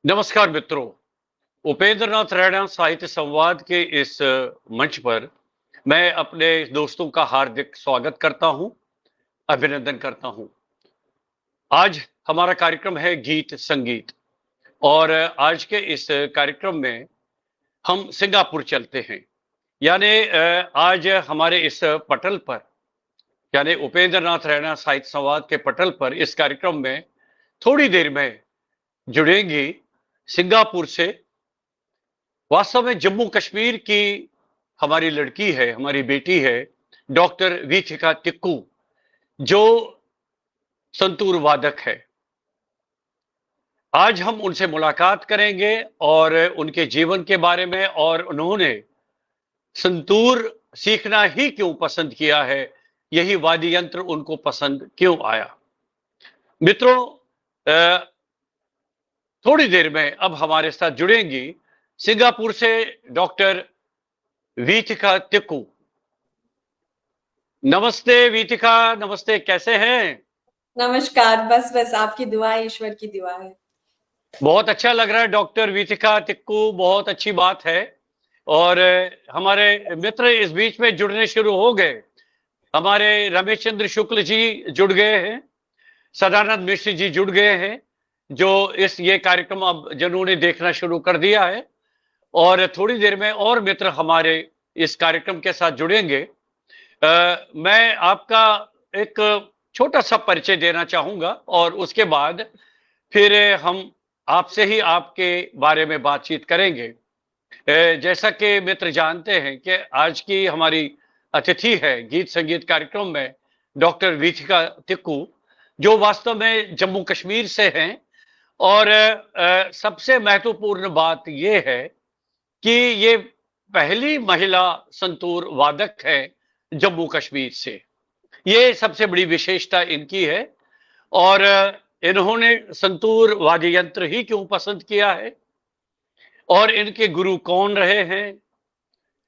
नमस्कार मित्रों। उपेंद्र नाथ रैना साहित्य संवाद के इस मंच पर मैं अपने दोस्तों का हार्दिक स्वागत करता हूं, अभिनंदन करता हूं। आज हमारा कार्यक्रम है गीत संगीत और आज के इस कार्यक्रम में हम सिंगापुर चलते हैं। यानी आज हमारे इस पटल पर, यानी उपेंद्र नाथ रैना साहित्य संवाद के पटल पर इस कार्यक्रम में थोड़ी देर में जुड़ेंगी सिंगापुर से। वास्तव में जम्मू कश्मीर की हमारी लड़की है, हमारी बेटी है, डॉक्टर वीथिका टिक्कू, जो संतूर वादक है। आज हम उनसे मुलाकात करेंगे और उनके जीवन के बारे में और उन्होंने संतूर सीखना ही क्यों पसंद किया है, यही वाद्य यंत्र उनको पसंद क्यों आया। मित्रों, थोड़ी देर में अब हमारे साथ जुड़ेंगी सिंगापुर से डॉक्टर वीथिका टिक्कू। नमस्ते वीथिका, नमस्ते, कैसे हैं? नमस्कार। बस बस आपकी दुआ है, ईश्वर की दुआ है। बहुत अच्छा लग रहा है डॉक्टर वीथिका टिक्कू, बहुत अच्छी बात है। और हमारे मित्र इस बीच में जुड़ने शुरू हो गए। हमारे रमेश चंद्र शुक्ल जी जुड़ गए हैं, सदानंद मिश्र जी जुड़ गए हैं, जो ये कार्यक्रम अब जिन्होंने देखना शुरू कर दिया है। और थोड़ी देर में और मित्र हमारे इस कार्यक्रम के साथ जुड़ेंगे। मैं आपका एक छोटा सा परिचय देना चाहूंगा और उसके बाद फिर हम आपसे ही आपके बारे में बातचीत करेंगे। जैसा कि मित्र जानते हैं कि आज की हमारी अतिथि है गीत संगीत कार्यक्रम में डॉक्टर वीथिका टिक्कू, जो वास्तव में जम्मू कश्मीर से हैं। और सबसे महत्वपूर्ण बात यह है कि ये पहली महिला संतूर वादक है जम्मू कश्मीर से। ये सबसे बड़ी विशेषता इनकी है। और इन्होंने संतूर वाद्य यंत्र ही क्यों पसंद किया है और इनके गुरु कौन रहे हैं,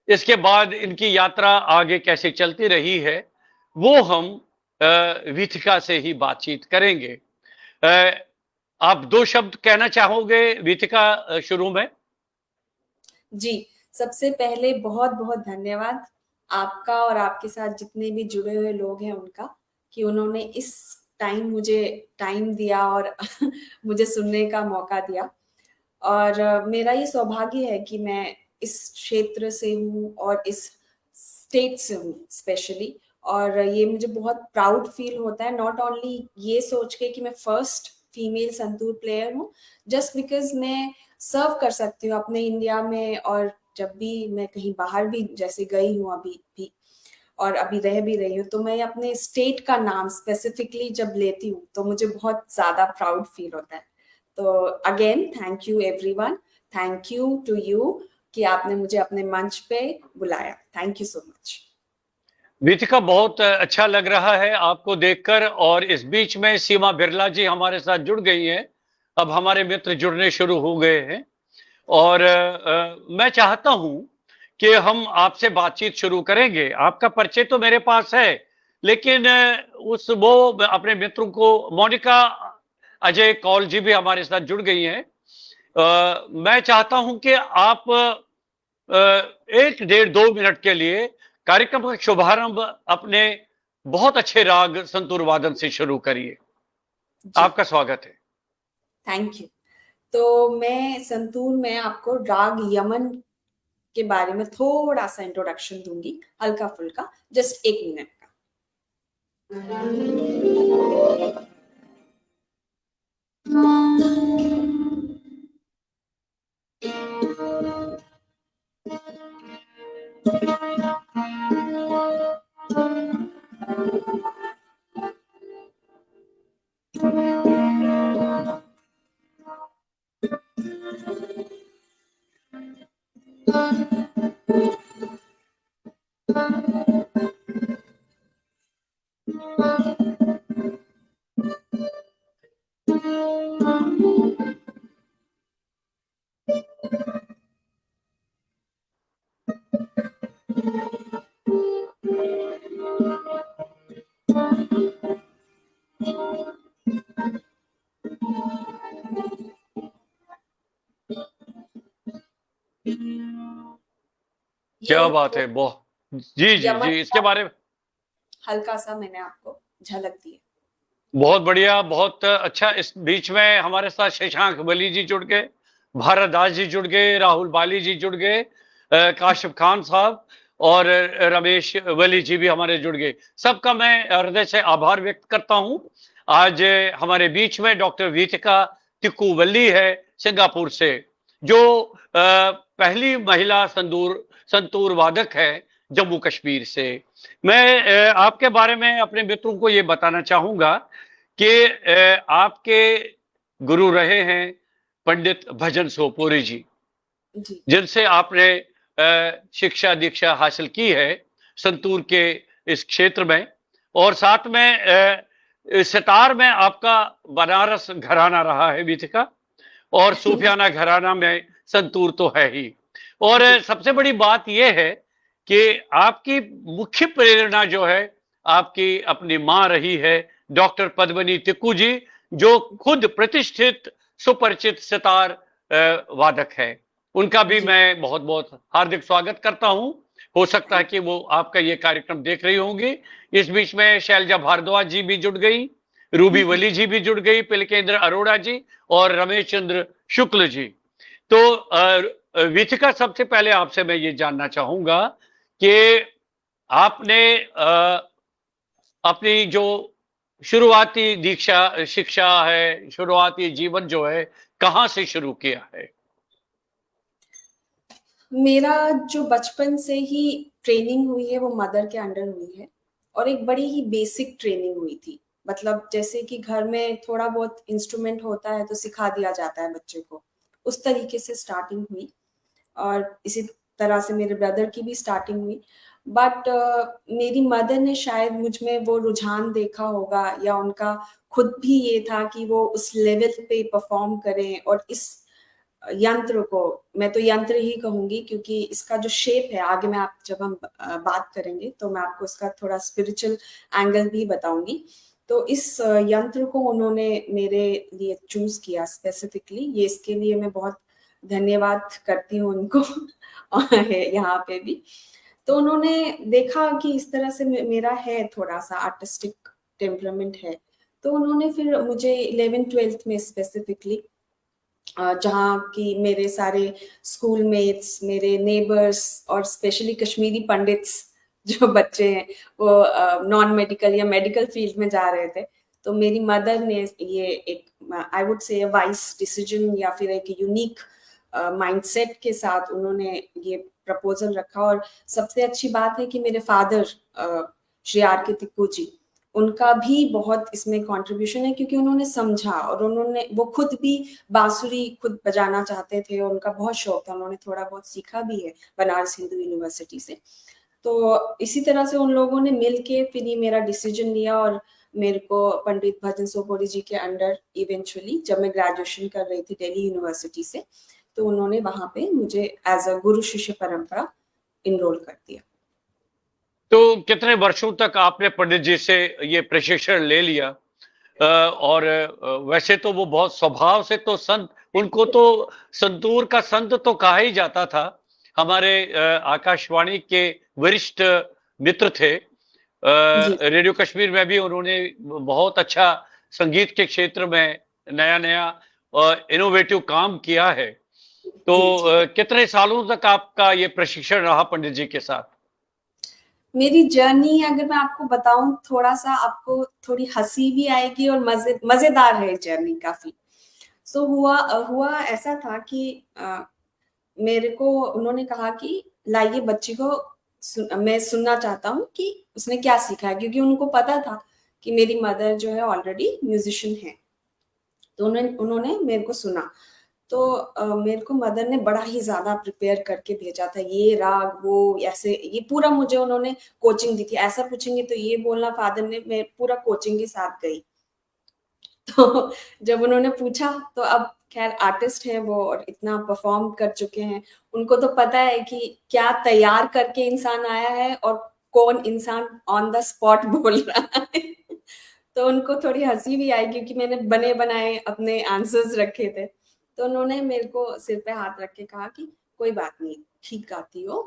इसके बाद इनकी यात्रा आगे कैसे चलती रही है, वो हम वीथिका से ही बातचीत करेंगे। अ, आप दो शब्द कहना चाहोगे वीथिका शुरू में? जी, सबसे पहले बहुत-बहुत धन्यवाद आपका और आपके साथ जितने भी जुड़े हुए लोग हैं उनका, कि उन्होंने इस टाइम मुझे टाइम दिया और मुझे सुनने का मौका दिया। और मेरा ये सौभाग्य है कि मैं इस क्षेत्र से हूँ और इस स्टेट से हूँ स्पेशली। और ये मुझे बहुत प्राउड फील होता है, नॉट ओनली ये सोच के कि मैं फर्स्ट फीमेल संतूर प्लेयर हूँ, जस्ट बिकॉज मैं सर्व कर सकती हूँ अपने इंडिया में। और जब भी मैं कहीं बाहर भी जैसे गई हूँ अभी भी और अभी रह भी रही हूँ, तो मैं अपने स्टेट का नाम स्पेसिफिकली जब लेती हूँ तो मुझे बहुत ज्यादा प्राउड फील होता है। तो again thank you everyone, thank you to you कि आपने मुझे अपने मंच पे बुलाया। Thank you so much. Vithika, बहुत अच्छा लग रहा है आपको देखकर। और इस बीच में सीमा बिरला जी हमारे साथ जुड़ गई हैं। अब हमारे मित्र जुड़ने शुरू हो गए हैं और मैं चाहता हूं कि हम आपसे बातचीत शुरू करेंगे। आपका परिचय तो मेरे पास है, लेकिन उस वो अपने मित्रों को, मोनिका अजय कौल जी भी हमारे साथ जुड़ गई हैं। मैं चाहता हूं कि आप एक डेढ़ दो मिनट के लिए कार्यक्रम का शुभारंभ अपने बहुत अच्छे राग संतूर वादन से शुरू करिए। जी, आपका स्वागत है। Thank you. तो मैं संतूर में आपको राग यमन के बारे में थोड़ा सा इंट्रोडक्शन दूंगी, हल्का फुल्का, जस्ट एक मिनट का। ये क्या एक बात है, बहुत। जी जी यमन जी, इसके का बारे में हल्का सा मैंने आपको झलक दी है। बहुत बढ़िया, बहुत अच्छा। इस बीच में हमारे साथ शशांक वली जी जुड़ गए, भारत दास जी जुड़ गए, राहुल बाली जी जुड़ गए, काशिफ खान साहब और रमेश वली जी भी हमारे जुड़ गए। सबका मैं हृदय से आभार व्यक्त करता हूं। आज हमारे बीच में डॉक्टर वीतिका तिक्कू वल्ली है सिंगापुर से, जो पहली महिला संतूर वादक है जम्मू कश्मीर से। मैं आपके बारे में अपने मित्रों को ये बताना चाहूंगा कि आपके गुरु रहे हैं पंडित भजन सोपोरी जी, जी जिनसे आपने शिक्षा दीक्षा हासिल की है संतूर के इस क्षेत्र में। और साथ में सितार में आपका बनारस घराना रहा है बीतिका, और सूफियाना घराना में संतूर तो है ही। और जी सबसे बड़ी बात यह है कि आपकी मुख्य प्रेरणा जो है आपकी अपनी मां रही है, डॉक्टर पद्मनी तिक्कू जी, जो खुद प्रतिष्ठित सुपरिचित सितार वादक है। उनका भी जी मैं बहुत बहुत हार्दिक स्वागत करता हूं। हो सकता है कि वो आपका ये कार्यक्रम देख रही होंगी। इस बीच में शैलजा भारद्वाज जी भी जुड़ गई, रूबी वली जी भी जुड़ गई, पिलकेंद्र अरोड़ा जी और रमेश चंद्र शुक्ल जी। तो विथिका, सबसे पहले आपसे मैं ये जानना चाहूंगा कि आपने अपनी जो शुरुआती दीक्षा शिक्षा है, शुरुआती जीवन जो है, कहां से शुरू किया है? मेरा जो बचपन से ही ट्रेनिंग हुई है वो मदर के अंडर हुई है, और एक बड़ी ही बेसिक ट्रेनिंग हुई थी। मतलब जैसे कि घर में थोड़ा बहुत इंस्ट्रूमेंट होता है तो सिखा दिया जाता है बच्चे को, उस तरीके से स्टार्टिंग हुई। और इसी तरह से मेरे ब्रदर की भी स्टार्टिंग हुई। बट मेरी मदर ने शायद मुझ में वो रुझान देखा होगा, या उनका खुद भी ये था कि वो उस लेवल पे परफॉर्म करें। और इस यंत्र को, मैं तो यंत्र ही कहूंगी क्योंकि इसका जो शेप है, आगे में आप जब हम बात करेंगे तो मैं आपको इसका थोड़ा स्पिरिचुअल एंगल भी बताऊंगी। तो इस यंत्र को उन्होंने मेरे लिए चूज किया स्पेसिफिकली, ये इसके लिए मैं बहुत धन्यवाद करती हूँ उनको और यहाँ पे भी। तो उन्होंने देखा कि इस तरह से मेरा है, थोड़ा सा आर्टिस्टिक टेम्परामेंट है। तो उन्होंने फिर मुझे 11th-12th में स्पेसिफिकली, जहाँ की मेरे सारे स्कूल मेट्स, मेरे नेबर्स और स्पेशली कश्मीरी पंडित्स जो बच्चे हैं, वो नॉन मेडिकल या मेडिकल फील्ड में जा रहे थे। तो मेरी मदर ने ये एक, आई वुड से, वाइज डिसीजन या फिर एक यूनिक माइंडसेट के साथ उन्होंने ये प्रपोजल रखा। और सबसे अच्छी बात है कि मेरे फादर श्री आर के तिक्कू जी, उनका भी बहुत इसमें कंट्रीब्यूशन है, क्योंकि उन्होंने समझा और उन्होंने, वो खुद भी बांसुरी खुद बजाना चाहते थे, उनका बहुत शौक था, उन्होंने थोड़ा बहुत सीखा भी है बनारस हिंदू यूनिवर्सिटी से। तो इसी तरह से उन लोगों ने मिलके फिर ये मेरा डिसीजन लिया, और मेरे को पंडित भजन सोपोरी जी के अंडर इवेंचुअली, जब मैं ग्रेजुएशन कर रही थी दिल्ली यूनिवर्सिटी से, तो उन्होंने वहां पे मुझे एज अ गुरु शिष्य परंपरा इनरोल कर दिया। तो कितने वर्षों तक आपने पंडित जी से ये प्रशिक्षण ले लिया? और वैसे तो वो बहुत स्वभाव से तो संत, उनको तो संतूर का संत तो कहा ही जाता था। हमारे आकाशवाणी के वरिष्ठ मित्र थे। जी रेडियो कश्मीर में भी उन्होंने बहुत अच्छा संगीत के क्षेत्र में नया नया इनोवेटिव काम किया है। तो जी जी कितने सालों तक आपका ये प्रशिक्षण रहा पंडित जी के साथ? मेरी जर्नी अगर मैं आपको बताऊं, थोड़ा सा आपको थोड़ी हंसी भी आएगी और मजेदार है जर्नी काफी। सो हुआ ऐसा था कि मेरे को उन्होंने कहा कि लाइए बच्ची को मैं सुनना चाहता हूँ कि उसने क्या सीखा है, क्योंकि उनको पता था कि मेरी मदर जो है ऑलरेडी म्यूजिशियन है। तो उन्होंने उन्होंने मेरे को सुना। तो मेरे को मदर ने बड़ा ही ज्यादा प्रिपेयर करके भेजा था, ये राग वो ऐसे, ये पूरा मुझे उन्होंने कोचिंग दी थी। ऐसा पूछेंगे तो ये बोलना, फादर ने, मैं पूरा कोचिंग के साथ गई। तो जब उन्होंने पूछा, तो अब खैर आर्टिस्ट हैं वो और इतना परफॉर्म कर चुके हैं, उनको तो पता है कि क्या तैयार करके इंसान आया है और कौन इंसान ऑन द स्पॉट बोल रहा है। तो उनको थोड़ी हंसी भी आई, क्योंकि मैंने बने बनाए अपने आंसर्स रखे थे। तो उन्होंने मेरे को सिर पे हाथ रख के कहा कि कोई बात नहीं, ठीक गाती हो,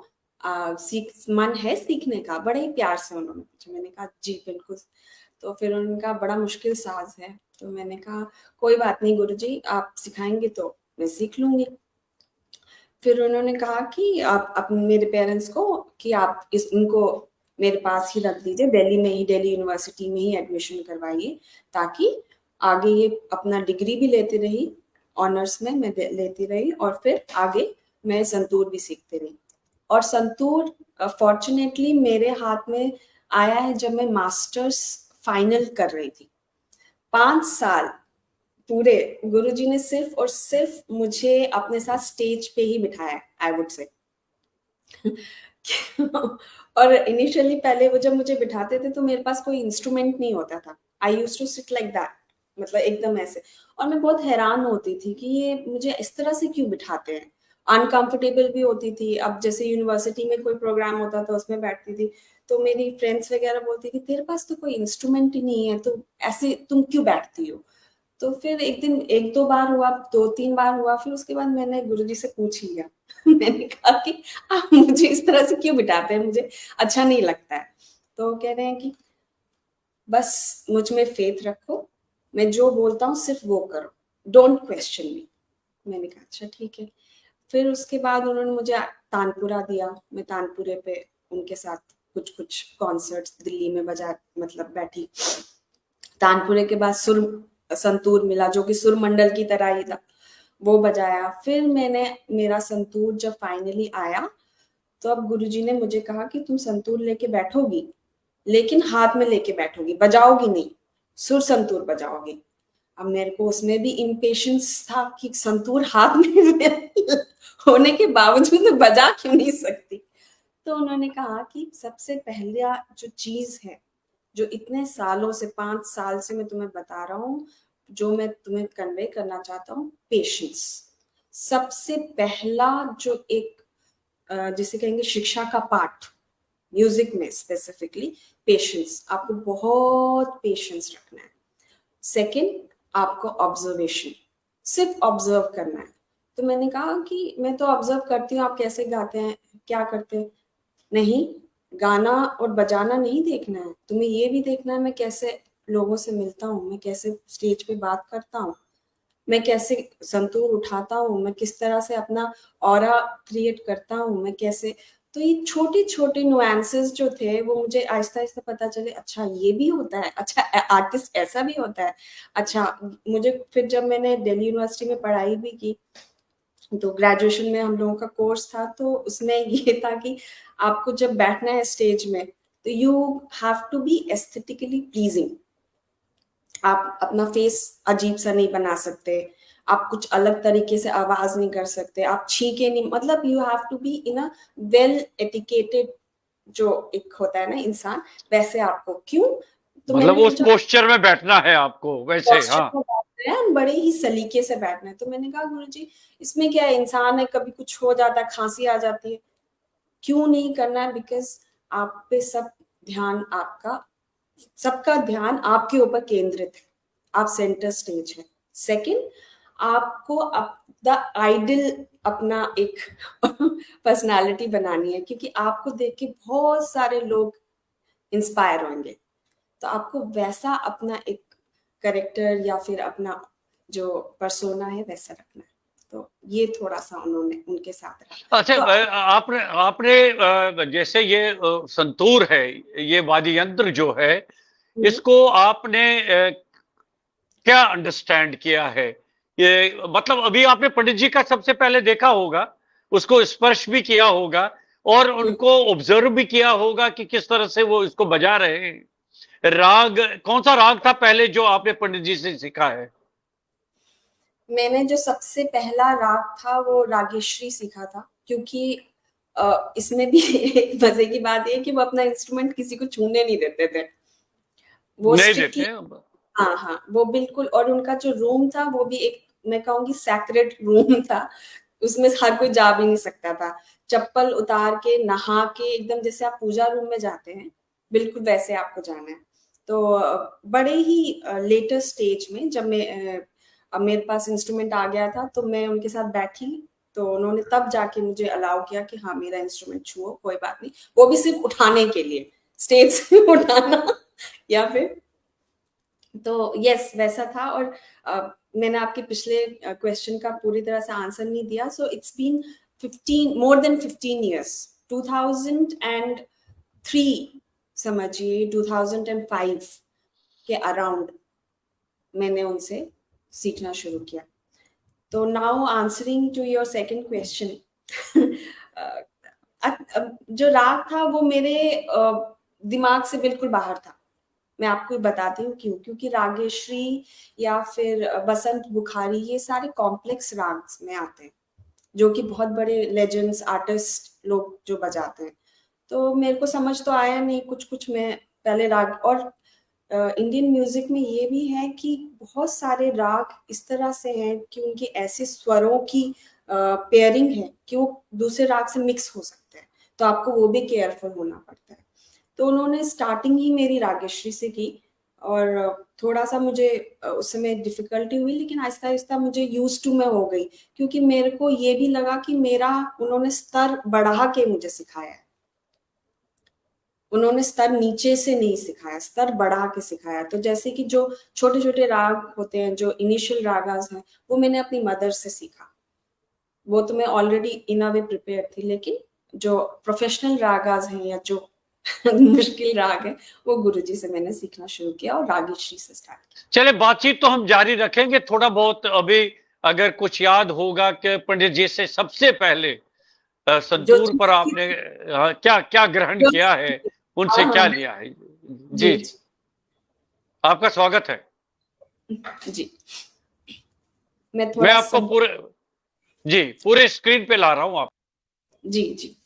मन है सीखने का? बड़े ही प्यार से उन्होंने पूछा। मैंने कहा जी बिल्कुल। तो फिर उन्होंने कहा बड़ा मुश्किल साज है। तो मैंने कहा कोई बात नहीं गुरुजी, आप सिखाएंगे तो मैं सीख लूंगी। फिर उन्होंने कहा कि आप अपने मेरे पेरेंट्स को कि आप इनको मेरे पास ही रख दीजिए, दिल्ली में ही, दिल्ली यूनिवर्सिटी में ही एडमिशन करवाइए, ताकि आगे ये अपना डिग्री भी लेती रही, ऑनर्स में मैं लेती रही, और फिर आगे मैं संतूर भी सीखती रही। और संतूर फॉर्चुनेटली मेरे हाथ में आया है जब मैं मास्टर्स फाइनल कर रही थी। 5 साल पूरे गुरुजी ने सिर्फ और सिर्फ मुझे अपने साथ स्टेज पे ही बिठाया, आई वुड से। और इनिशियली पहले वो जब मुझे बिठाते थे तो मेरे पास कोई इंस्ट्रूमेंट नहीं होता था। I used to sit like that, मतलब एकदम ऐसे। और मैं बहुत हैरान होती थी कि ये मुझे इस तरह से क्यों बिठाते हैं। अनकंफर्टेबल भी होती थी। अब जैसे यूनिवर्सिटी में कोई प्रोग्राम होता था उसमें बैठती थी, तो मेरी फ्रेंड्स वगैरह बोलती थी तेरे पास तो कोई इंस्ट्रूमेंट ही नहीं है, तो ऐसे तुम क्यों बैठती हो। तो फिर एक दिन 1-2 बार हुआ, 2-3 बार हुआ, फिर उसके बाद मैंने गुरुजी से पूछ लिया। मैंने कहा कि आप मुझे इस तरह से क्यों बिठाते हैं, मुझे अच्छा नहीं लगता है। तो कह रहे हैं कि बस मुझ में फेथ रखो, मैं जो बोलता हूँ सिर्फ वो करो, डोंट क्वेश्चन मी। मैंने कहा अच्छा ठीक है। फिर उसके बाद उन्होंने मुझे तानपुरा दिया। मैं तानपुरे पे उनके साथ कुछ कुछ कॉन्सर्ट्स दिल्ली में बजा, मतलब बैठी। तानपुरे के बाद सुर संतूर मिला जो कि सुर मंडल की तरह ही था, वो बजाया। फिर मैंने मेरा संतूर जब फाइनली आया तो अब गुरुजी ने मुझे कहा कि तुम संतूर लेके बैठोगी, लेकिन हाथ में लेके बैठोगी, बजाओगी नहीं, सुर संतूर बजाओगी। अब मेरे को उसमें भी इम्पेशंस था कि संतूर हाथ में होने के बावजूद मैं बजा क्यों नहीं सकती। तो उन्होंने कहा कि सबसे पहला जो चीज है, जो इतने सालों से, 5 साल से मैं तुम्हें बता रहा हूँ, जो मैं तुम्हें कन्वे करना चाहता हूँ, पेशेंस। सबसे पहला जो एक जिसे कहेंगे शिक्षा का पाठ, म्यूजिक में स्पेसिफिकली पेशेंस। आपको बहुत पेशेंस रखना है। सेकंड, आपको ऑब्जर्वेशन, सिर्फ ऑब्जर्व करना है। तो मैंने कहा कि मैं तो ऑब्जर्व करती हूँ आप कैसे गाते हैं, क्या करते हैं। नहीं, गाना और बजाना नहीं देखना है, तुम्हें ये भी देखना है मैं कैसे लोगों से मिलता हूँ, मैं कैसे स्टेज पे बात करता हूँ, मैं कैसे संतूर उठाता हूँ, मैं किस तरह से अपना ऑरा क्रिएट करता हूँ, मैं कैसे। तो ये छोटे छोटे नुआंसेस जो थे वो मुझे आहिस्ता आहिस्ता पता चले, अच्छा ये भी होता है, अच्छा आर्टिस्ट ऐसा भी होता है। अच्छा, मुझे फिर जब मैंने दिल्ली यूनिवर्सिटी में पढ़ाई भी की, तो ग्रेजुएशन में हम लोगों का कोर्स था, तो उसमें ये था कि आपको जब बैठना है स्टेज में तो you have to be aesthetically pleasing. आप अपना फेस अजीब सा नहीं बना सकते, आप कुछ अलग तरीके से आवाज नहीं कर सकते, आप छींके नहीं, मतलब you have to be in a well etiquetted, जो एक होता है ना इंसान, वैसे आपको। क्यों? तो मतलब मैंने उस पूछा पोस्चर में बैठना है आपको वैसे, पोस्चर हाँ। में बैठना है, बड़े ही सलीके से बैठना है। तो मैंने कहा गुरुजी इसमें क्या है, इंसान है, कभी कुछ हो जाता है, खांसी आ जाती है, क्यों नहीं करना है। बिकॉज आप पे सब ध्यान, आपका सबका ध्यान आपके ऊपर केंद्रित है, आप सेंटर स्टेज है। सेकंड, आपको द आइडल अपना एक पर्सनालिटी बनानी है, क्योंकि आपको देख के बहुत सारे लोग इंस्पायर होंगे। तो आपको वैसा अपना एक करेक्टर या फिर अपना जो पर्सोना है वैसा रखना है। तो ये थोड़ा सा उन्होंने उनके साथ रहा। अच्छा, तो आपने आपने जैसे ये संतूर है, ये वाद्य यंत्र जो है, हम्म, इसको आपने क्या अंडरस्टैंड किया है? ये मतलब अभी आपने पंडित जी का सबसे पहले देखा होगा, उसको स्पर्श भी किया होगा और हम्म, उनको ऑब्जर्व भी किया होगा कि किस तरह से वो इसको बजा रहे हैं। राग, कौन सा राग था पहले जो आपने पंडित जी से सीखा है? मैंने जो सबसे पहला राग था वो रागेश्वरी सीखा था, क्योंकि इसमें भी एक मजे की बात ये कि वो अपना इंस्ट्रूमेंट किसी को छूने नहीं देते थे, वो नहीं स्ट्रिक्टली। देते। हाँ हाँ, वो बिल्कुल। और उनका जो रूम था वो भी एक, मैं कहूंगी सैक्रेड रूम था, उसमें हर कोई जा भी नहीं सकता था। चप्पल उतार के नहा के एकदम जैसे आप पूजा रूम में जाते हैं, बिल्कुल वैसे आपको जाना है। तो बड़े ही लेटर स्टेज में जब मैं अब मेरे पास इंस्ट्रूमेंट आ गया था तो मैं उनके साथ बैठी, तो उन्होंने तब जाके मुझे अलाउ किया कि हाँ मेरा इंस्ट्रूमेंट छुओ, कोई बात नहीं, वो भी सिर्फ उठाने के लिए, स्टेज से उठाना या फिर, तो यस वैसा था। और मैंने आपके पिछले क्वेश्चन का पूरी तरह से आंसर नहीं दिया। So it's been 15 more than 15 years, 2003 समझिए, 2005 के अराउंड मैंने उनसे सीखना शुरू किया। तो now answering to your second question, जो राग था वो मेरे दिमाग से बिल्कुल बाहर था। मैं आपको बताती हूँ क्यों, क्योंकि रागेश्वरी या फिर बसंत बुखारी ये सारे कॉम्प्लेक्स राग में आते हैं, जो कि बहुत बड़े लेजेंड्स आर्टिस्ट लोग जो बजाते हैं। तो मेरे को समझ तो आया नहीं, कुछ कुछ मैं पहले राग, और इंडियन म्यूजिक में ये भी है कि बहुत सारे राग इस तरह से हैं कि उनके ऐसे स्वरों की पेयरिंग है कि वो दूसरे राग से मिक्स हो सकते हैं, तो आपको वो भी केयरफुल होना पड़ता है। तो उन्होंने स्टार्टिंग ही मेरी रागेश्वरी से की, और थोड़ा सा मुझे उस समय डिफिकल्टी हुई, लेकिन आहिस्ता आहिस्ता मुझे यूज टू में हो गई, क्योंकि मेरे को ये भी लगा कि मेरा, उन्होंने स्तर बढ़ा के मुझे सिखाया है, उन्होंने स्तर नीचे से नहीं सिखाया, स्तर बढ़ा के सिखाया। तो जैसे कि जो छोटे छोटे राग होते हैं, जो इनिशियल रागास हैं, वो मैंने अपनी मदर से सीखा, वो तो मैं already in a way prepare थी, लेकिन जो प्रोफेशनल रागास हैं या जो मुश्किल राग है, वो गुरुजी से मैंने सीखना शुरू किया और रागेश्वरी से स्टार्ट किया। चले, बातचीत तो हम जारी रखेंगे, थोड़ा बहुत अभी अगर कुछ याद होगा कि पंडित जी से सबसे पहले संतूर पर आपने क्या क्या ग्रहण किया है, उनसे क्या लिया है। जी जी, आपका स्वागत है जी। मैं आपको पूरे स्क्रीन पे ला रहा हूं आप। जी जी,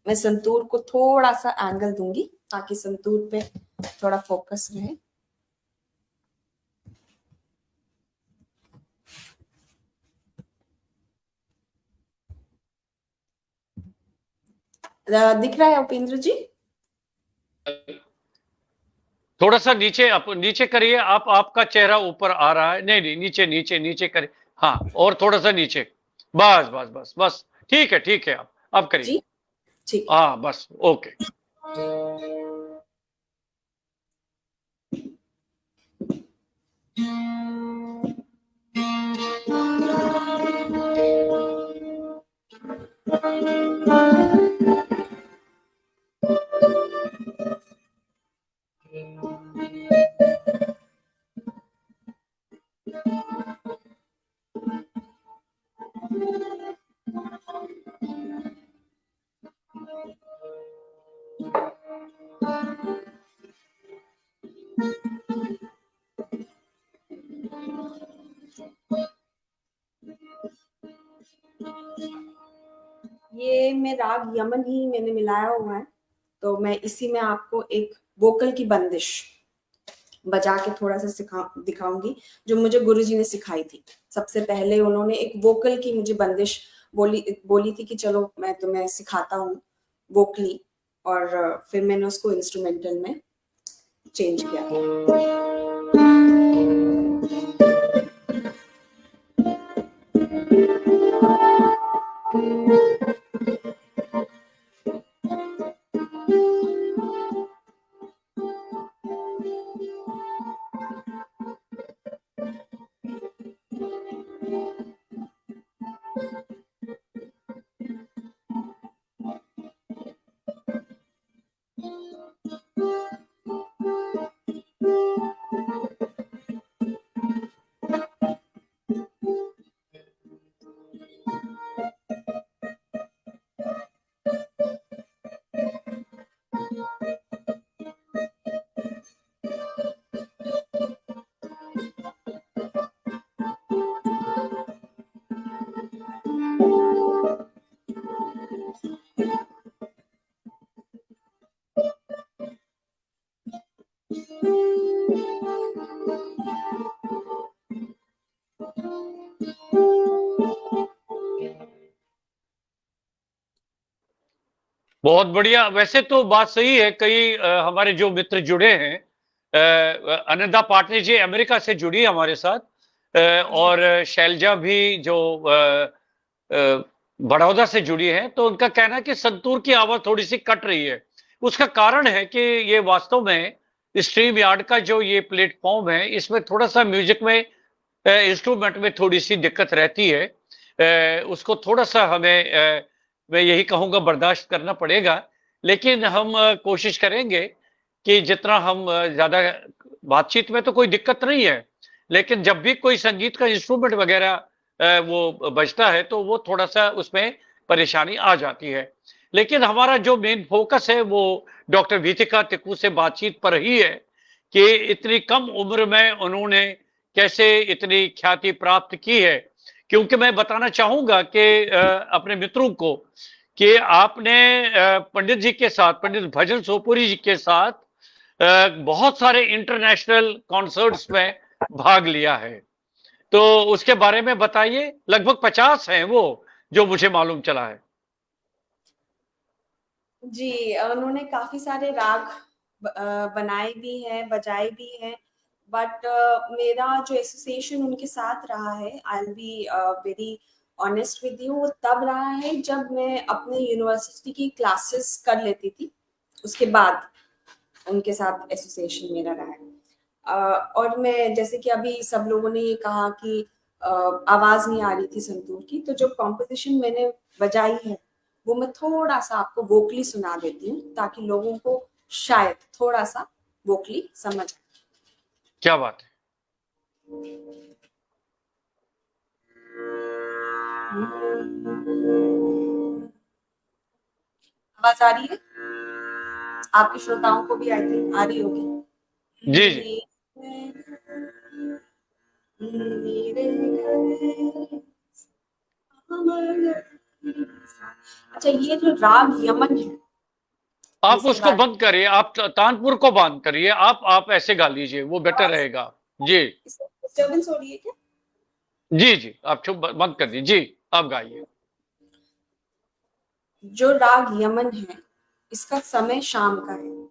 मैं संतूर को थोड़ा सा एंगल दूंगी ताकि संतूर पे थोड़ा फोकस रहे। दिख रहा है उपेंद्र जी? थोड़ा सा नीचे करिए आप, आपका चेहरा ऊपर आ रहा है। नहीं नहीं, नीचे नीचे नीचे करिए, हाँ, और थोड़ा सा नीचे, बस बस बस बस, ठीक है, आप करिए। जी ठीक, हाँ बस, ओके। ये मैं राग यमन ही मैंने मिलाया हुआ है, तो मैं इसी में आपको एक वोकल की बंदिश बजा के थोड़ा सा दिखाऊंगी, जो मुझे गुरुजी ने सिखाई थी। सबसे पहले उन्होंने एक वोकल की मुझे बंदिश बोली थी कि चलो मैं तुम्हें सिखाता हूँ वोकली, और फिर मैंने उसको इंस्ट्रूमेंटल में चेंज किया। बहुत बढ़िया। वैसे तो बात सही है, कई हमारे जो मित्र जुड़े हैं, अनंदा पाटनी जी अमेरिका से जुड़ी हमारे साथ, और शैलजा भी जो बड़ौदा से जुड़ी हैं, तो उनका कहना है कि संतूर की आवाज थोड़ी सी कट रही है। उसका कारण है कि ये वास्तव में स्ट्रीम यार्ड का जो ये प्लेटफॉर्म है, इसमें थोड़ा सा म्यूजिक में इंस्ट्रूमेंट में थोड़ी सी दिक्कत रहती है। उसको थोड़ा सा हमें मैं यही कहूंगा बर्दाश्त करना पड़ेगा, लेकिन हम कोशिश करेंगे कि जितना हम ज्यादा बातचीत में तो कोई दिक्कत नहीं है, लेकिन जब भी कोई संगीत का इंस्ट्रूमेंट वगैरह वो बजता है तो वो थोड़ा सा उसमें परेशानी आ जाती है। लेकिन हमारा जो मेन फोकस है वो डॉक्टर वीथिका टिक्कू से बातचीत पर ही है कि इतनी कम उम्र में उन्होंने कैसे इतनी ख्याति प्राप्त की है। क्योंकि मैं बताना चाहूंगा कि अपने मित्रों को कि आपने पंडित जी के साथ, पंडित भजन सोपुरी जी के साथ बहुत सारे इंटरनेशनल कॉन्सर्ट्स में भाग लिया है। तो उसके बारे में बताइए। लगभग 50 हैं वो, जो मुझे मालूम चला है। जी, उन्होंने काफी सारे राग बनाए भी हैं, बजाए भी हैं, बट मेरा जो एसोसिएशन उनके साथ रहा है, I will be very honest with you, वो तब रहा है जब मैं अपने यूनिवर्सिटी की क्लासेस कर लेती थी, उसके बाद उनके साथ एसोसिएशन मेरा रहा है। और मैं, जैसे कि अभी सब लोगों ने ये कहा कि आवाज नहीं आ रही थी संतूर की, तो जो कॉम्पोजिशन मैंने बजाई है वो मैं थोड़ा सा आपको वोकली सुना देती हूँ, ताकि लोगों को शायद थोड़ा सा वोकली समझ आए। क्या बात है। आवाज आ रही है? आपके श्रोताओं को भी आई थिंक आ रही होगी। जी जी। अच्छा, ये जो राग यमन है, आप जिसके उसको बारे बंद करिए, आप तानपुर को बंद करिए, आप ऐसे गा लीजिए, वो बेटर रहेगा। जी डिस्टर्बेंस हो रही है क्या? जी जी, आप चुप बंद कर दीजिए। जी, आप गाइए। जो राग यमन है, इसका समय शाम का है,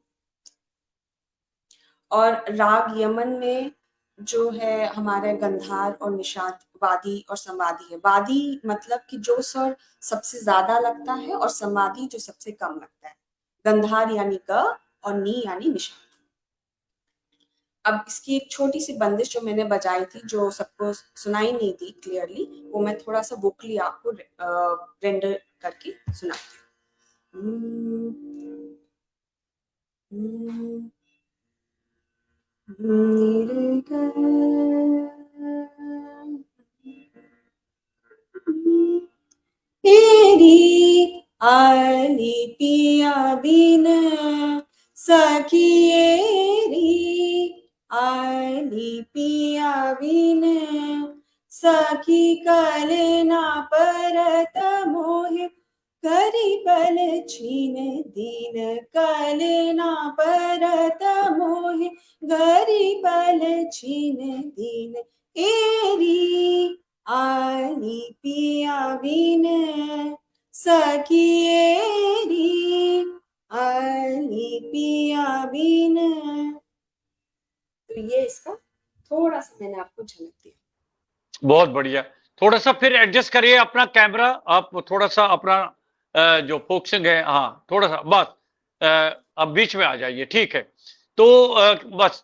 और राग यमन में जो है हमारे गंधार और निषाद, वादी और संवादी है। वादी मतलब कि जो स्वर सबसे ज्यादा लगता है, और संवादी जो सबसे कम लगता है। गंधार यानी ग, और नी यानी निषाद। अब इसकी एक छोटी सी बंदिश जो मैंने बजाई थी, जो सबको सुनाई नहीं थी क्लियरली, वो मैं थोड़ा सा वोकली आपको रेंडर करके सुनाती हूँ। तेरी आली पिया बिन सखिएरी, आली पिया बिन सखी कलेना परत मोहे, करी पल छीन दीन कलेना परत मोहे, गरी पल छीन दीन एरी, आली पिया बिन सखिएरी, आली पिया बिन। तो ये इसका थोड़ा सा मैंने आपको झलक दिया। बहुत बढ़िया। थोड़ा सा फिर एडजस्ट करिए अपना कैमरा, आप थोड़ा सा अपना जो फोकसिंग है, हाँ थोड़ा सा बस, अब बीच में आ जाइए, ठीक है। तो बस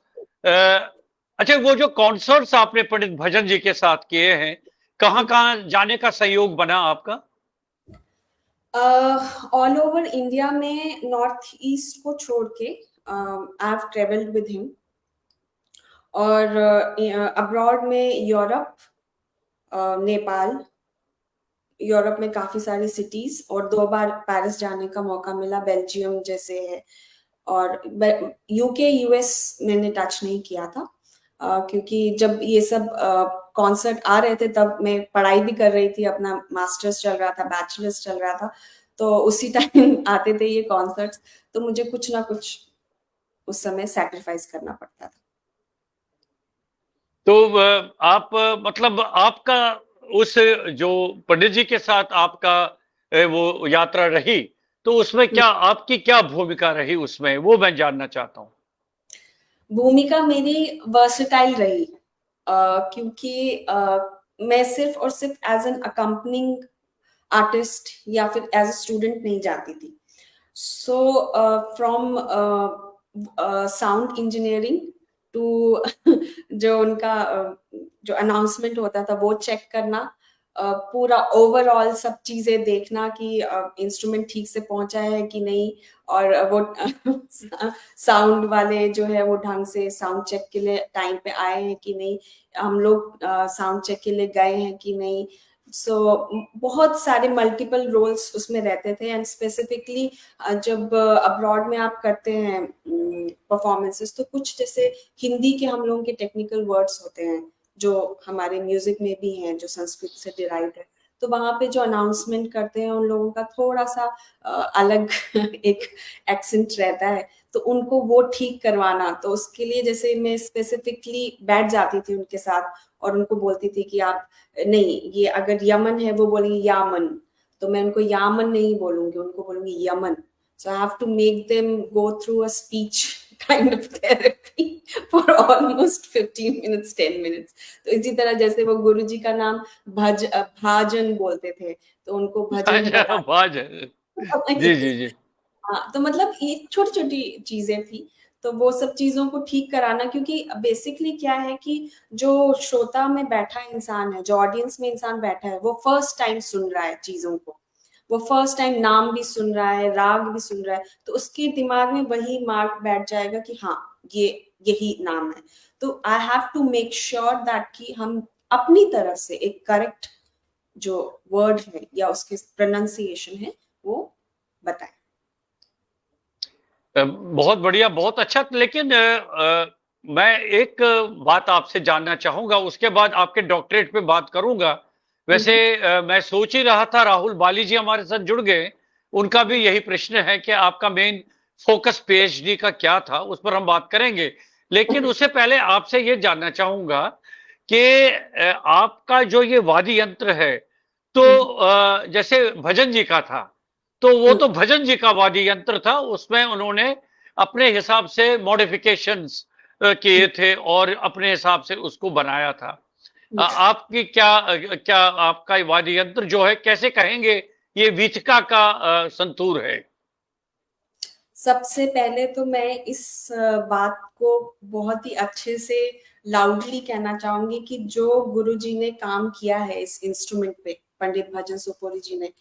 अच्छा, वो जो कॉन्सर्ट्स आपने पंडित भजन जी के साथ किए हैं, कहाँ कहाँ जाने का सहयोग बना आपका? ऑल ओवर इंडिया में, नॉर्थ ईस्ट को छोड़ के I have travelled with him, और अब्रॉड में यूरोप, नेपाल, यूरोप में काफी सारी सिटीज, और 2 बार पेरिस जाने का मौका मिला, बेल्जियम जैसे है, और यूके यूएस मैंने टच नहीं किया था, क्योंकि जब ये सब कॉन्सर्ट आ रहे थे तब मैं पढ़ाई भी कर रही थी, अपना मास्टर्स चल रहा था, बैचलर्स चल रहा था, तो उसी टाइम आते थे ये कॉन्सर्ट्स, तो मुझे कुछ ना कुछ उस समय सैक्रिफाइस करना पड़ता था। तो आप मतलब आपका उस जो पंडित जी के साथ आपका वो यात्रा रही, तो उसमें क्या आपकी क्या भूमिका रही उसमें, वो मैं जानना चाहता हूँ। भूमिका मेरी वर्सेटाइल रही, क्योंकि मैं सिर्फ और सिर्फ एज एन अकम्पनिंग आर्टिस्ट या फिर एज अ स्टूडेंट नहीं जाती थी. So from sound engineering to जो उनका जो अनाउंसमेंट होता था वो चेक करना, पूरा ओवरऑल सब चीजें देखना कि इंस्ट्रूमेंट ठीक से पहुंचा है कि नहीं, और वो साउंड वाले जो है वो ढंग से साउंड चेक के लिए टाइम पे आए हैं कि नहीं, हम लोग साउंड चेक के लिए गए हैं कि नहीं. सो बहुत सारे मल्टीपल रोल्स उसमें रहते थे. एंड स्पेसिफिकली जब अब्रॉड में आप करते हैं परफॉर्मेंसेस, तो कुछ जैसे हिंदी के हम लोगों के टेक्निकल वर्ड्स होते हैं जो हमारे म्यूजिक में भी हैं, जो संस्कृत से डिराइव्ड है. तो वहां पे जो अनाउंसमेंट करते हैं उन लोगों का थोड़ा सा अलग एक एक्सेंट रहता है, तो उनको वो ठीक करवाना. तो उसके लिए जैसे मैं स्पेसिफिकली बैठ जाती थी उनके साथ और उनको बोलती थी कि आप नहीं, ये अगर यमन है वो बोलेंगे यामन, तो मैं उनको यामन नहीं बोलूंगी, उनको बोलूंगी Yaman. So I have to make them go through a speech kind of therapy for almost 15 minutes 10 minutes. तो इसी तरह जैसे वो गुरुजी का नाम भाजन बोलते थे, तो उनको भजन अच्छा, बता. भाजन. जी जी जी. हाँ, तो मतलब ये छोटी छोटी चीजें थी. तो वो सब चीजों को ठीक कराना, क्योंकि बेसिकली क्या है कि जो श्रोता में बैठा इंसान है, जो ऑडियंस में इंसान बैठा है, वो फर्स्ट टाइम सुन रहा है चीजों को, वो फर्स्ट टाइम नाम भी सुन रहा है, राग भी सुन रहा है, तो उसके दिमाग में वही मार्क बैठ जाएगा कि हाँ, ये यही नाम है. तो I have to make sure that कि हम अपनी तरफ से एक करेक्ट जो वर्ड है या उसके प्रोनाउंसिएशन है वो बताएं. बहुत बढ़िया, बहुत अच्छा. लेकिन मैं एक बात आपसे जानना चाहूंगा, उसके बाद आपके डॉक्टरेट पे बात करूंगा. वैसे मैं सोच ही रहा था, राहुल बाली जी हमारे साथ जुड़ गए, उनका भी यही प्रश्न है कि आपका मेन फोकस पीएचडी का क्या था, उस पर हम बात करेंगे. लेकिन उससे पहले आपसे ये जानना चाहूंगा कि आपका जो ये वाद्य यंत्र है, तो जैसे भजन जी का था, तो वो तो भजन जी का वाद्य यंत्र था, उसमें उन्होंने अपने हिसाब से मॉडिफिकेशंस किए थे और अपने हिसाब से उसको बनाया था. आपकी क्या आपका वाद्य यंत्र जो है, कैसे कहेंगे ये वीचिका का संतूर है? सबसे पहले तो मैं इस बात को बहुत ही अच्छे से लाउडली कहना चाहूंगी कि जो गुरुजी ने काम किया है इस इंस्ट्रूमेंट पे, पंडित भजन सुपोरी जी ने,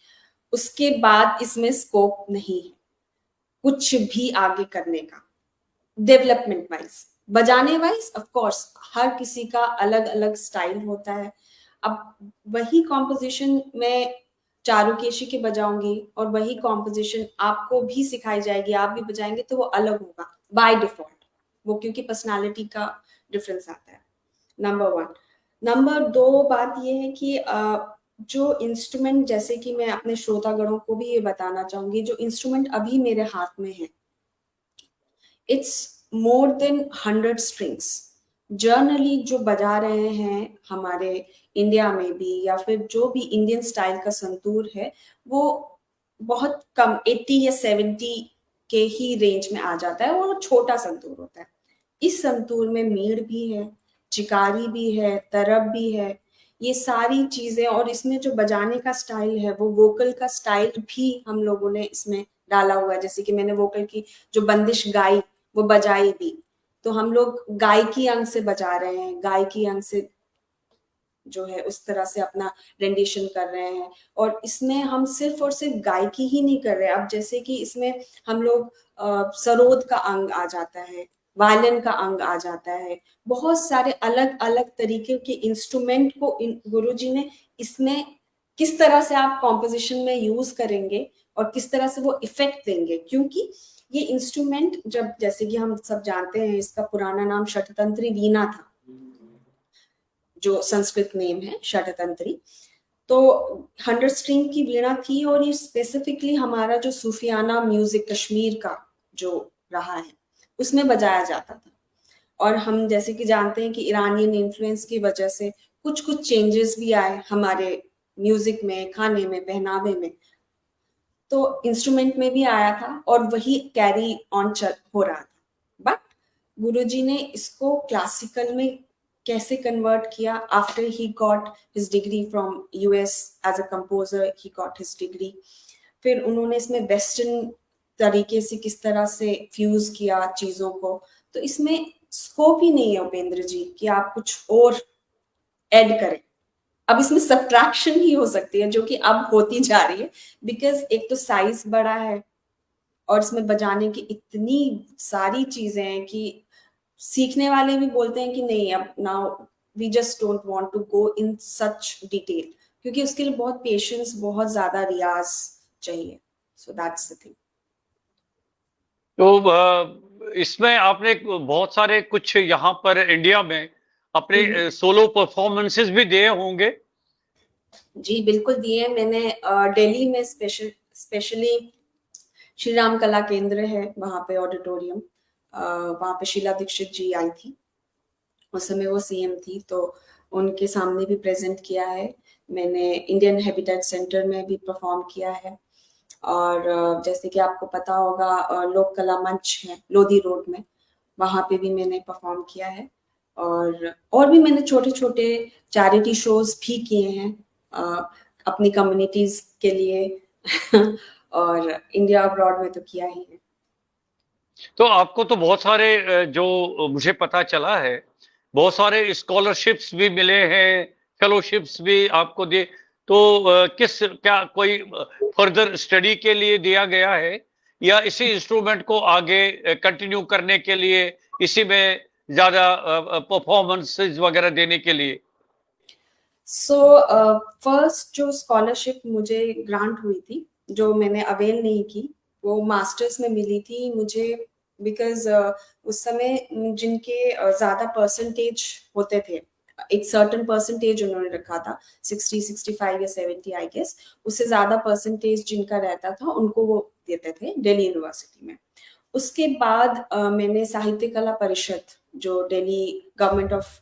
उसके बाद इसमें स्कोप नहीं है कुछ भी आगे करने का. डेवलपमेंट वाइज, बजाने वाइज ऑफ कोर्स हर किसी का अलग अलग स्टाइल होता है. अब वही कॉम्पोजिशन मैं चारुकेशी के बजाऊंगी और वही कॉम्पोजिशन आपको भी सिखाई जाएगी, आप भी बजाएंगे, तो वो अलग होगा बाय डिफॉल्ट, वो क्योंकि पर्सनालिटी का डिफरेंस आता है. Number one. नंबर दो बात ये है कि जो इंस्ट्रूमेंट, जैसे कि मैं अपने श्रोतागणों को भी ये बताना चाहूंगी, जो इंस्ट्रूमेंट अभी मेरे हाथ में है, it's more than 100 strings. Generally जो बजा रहे हैं हमारे इंडिया में भी, या फिर जो भी इंडियन स्टाइल का संतूर है, वो बहुत कम 80 या 70 के ही रेंज में आ जाता है, वो छोटा संतूर होता है. इस संतूर में मीड़ भी है, चिकारी भी है, तरब भी है, ये सारी चीजें. और इसमें जो बजाने का स्टाइल है, वो वोकल का स्टाइल भी हम लोगों ने इसमें डाला हुआ है. जैसे कि मैंने वोकल की जो बंदिश गाई, वो बजाई भी, तो हम लोग गायकी अंग से बजा रहे हैं, गायकी अंग से जो है उस तरह से अपना रेंडिशन कर रहे हैं. और इसमें हम सिर्फ और सिर्फ गायकी ही नहीं कर रहे. अब जैसे कि इसमें हम लोग सरोद का अंग आ जाता है, वायलिन का अंग आ जाता है, बहुत सारे अलग अलग तरीके के इंस्ट्रूमेंट को गुरुजी ने इसमें किस तरह से आप कॉम्पोजिशन में यूज करेंगे और किस तरह से वो इफेक्ट देंगे. क्योंकि ये इंस्ट्रूमेंट, जब जैसे कि हम सब जानते हैं, इसका पुराना नाम शततंत्री वीणा था, जो संस्कृत नेम है शततंत्री. तो 100 स्ट्रिंग की वीणा थी, और ये स्पेसिफिकली हमारा जो सूफियाना म्यूजिक कश्मीर का जो रहा है उसमें बजाया जाता था. और हम जैसे कि जानते हैं कि ईरानियन इन्फ्लुएंस की वजह से कुछ कुछ चेंजेस भी आए हमारे म्यूजिक में, खाने में, पहनावे में, तो इंस्ट्रूमेंट में भी आया था और वही कैरी ऑन हो रहा था. बट गुरुजी ने इसको क्लासिकल में कैसे कन्वर्ट किया। After he got his degree from US as a composer, he got his degree. फिर उन्होंने इसमें वेस्टर्न तरीके से किस तरह से फ्यूज किया चीजों को। तो इसमें स्कोप ही नहीं है उपेंद्र जी कि आप कुछ और ऐड करें। अब इसमें सब्ट्रैक्शन ही हो सकती है, जो कि अब होती जा रही है, बिकॉज एक तो साइज बड़ा है और इसमें बजाने की इतनी सारी चीजें हैं कि सीखने वाले भी बोलते हैं कि नहीं, अब now we just don't want to go in such detail, क्योंकि उसके लिए बहुत पेशेंस, बहुत ज्यादा रियाज चाहिए। So that's the thing. तो इसमें आपने बहुत सारे कुछ यहाँ पर इंडिया में अपने सोलो परफॉर्मेंसेस भी दिए होंगे। जी बिल्कुल दिए। मैंने दिल्ली में स्पेशली श्री राम कला केंद्र है वहां पे ऑडिटोरियम, वहां पे शीला दीक्षित जी आई थी, उस समय वो सीएम थी, तो उनके सामने भी प्रेजेंट किया है। मैंने इंडियन हैबिटेट सेंटर में भी परफॉर्म किया है। और जैसे कि आपको पता होगा लोक कला मंच है लोधी रोड में, वहां पे भी मैंने परफॉर्म किया है। और भी मैंने छोटे छोटे चैरिटी शोज भी किए हैं अपनी कम्युनिटीज के लिए और इंडिया अब्रॉड में तो किया ही है। तो आपको तो बहुत सारे जो मुझे पता चला है, बहुत सारे स्कॉलरशिप्स भी मिले हैं, फेलोशिप्स भी आपको दिए। तो किस क्या कोई फर्दर स्टडी के लिए दिया गया है, या इसी इंस्ट्रूमेंट को आगे कंटिन्यू करने के लिए, इसी में ज्यादा परफॉर्मेंसेस वगैरह देने के लिए? सो फर्स्ट जो स्कॉलरशिप मुझे ग्रांट हुई थी, जो मैंने अवेल नहीं की, वो मास्टर्स में मिली थी मुझे। बिकॉज उस समय जिनके ज्यादा परसेंटेज होते थे, एक सर्टन परसेंटेज उन्होंने रखा था, 60, 65 या 70 आई गेस, उससे ज्यादा परसेंटेज जिनका रहता था उनको वो देते थे दिल्ली यूनिवर्सिटी में। उसके बाद मैंने साहित्य कला परिषद, जो दिल्ली गवर्नमेंट ऑफ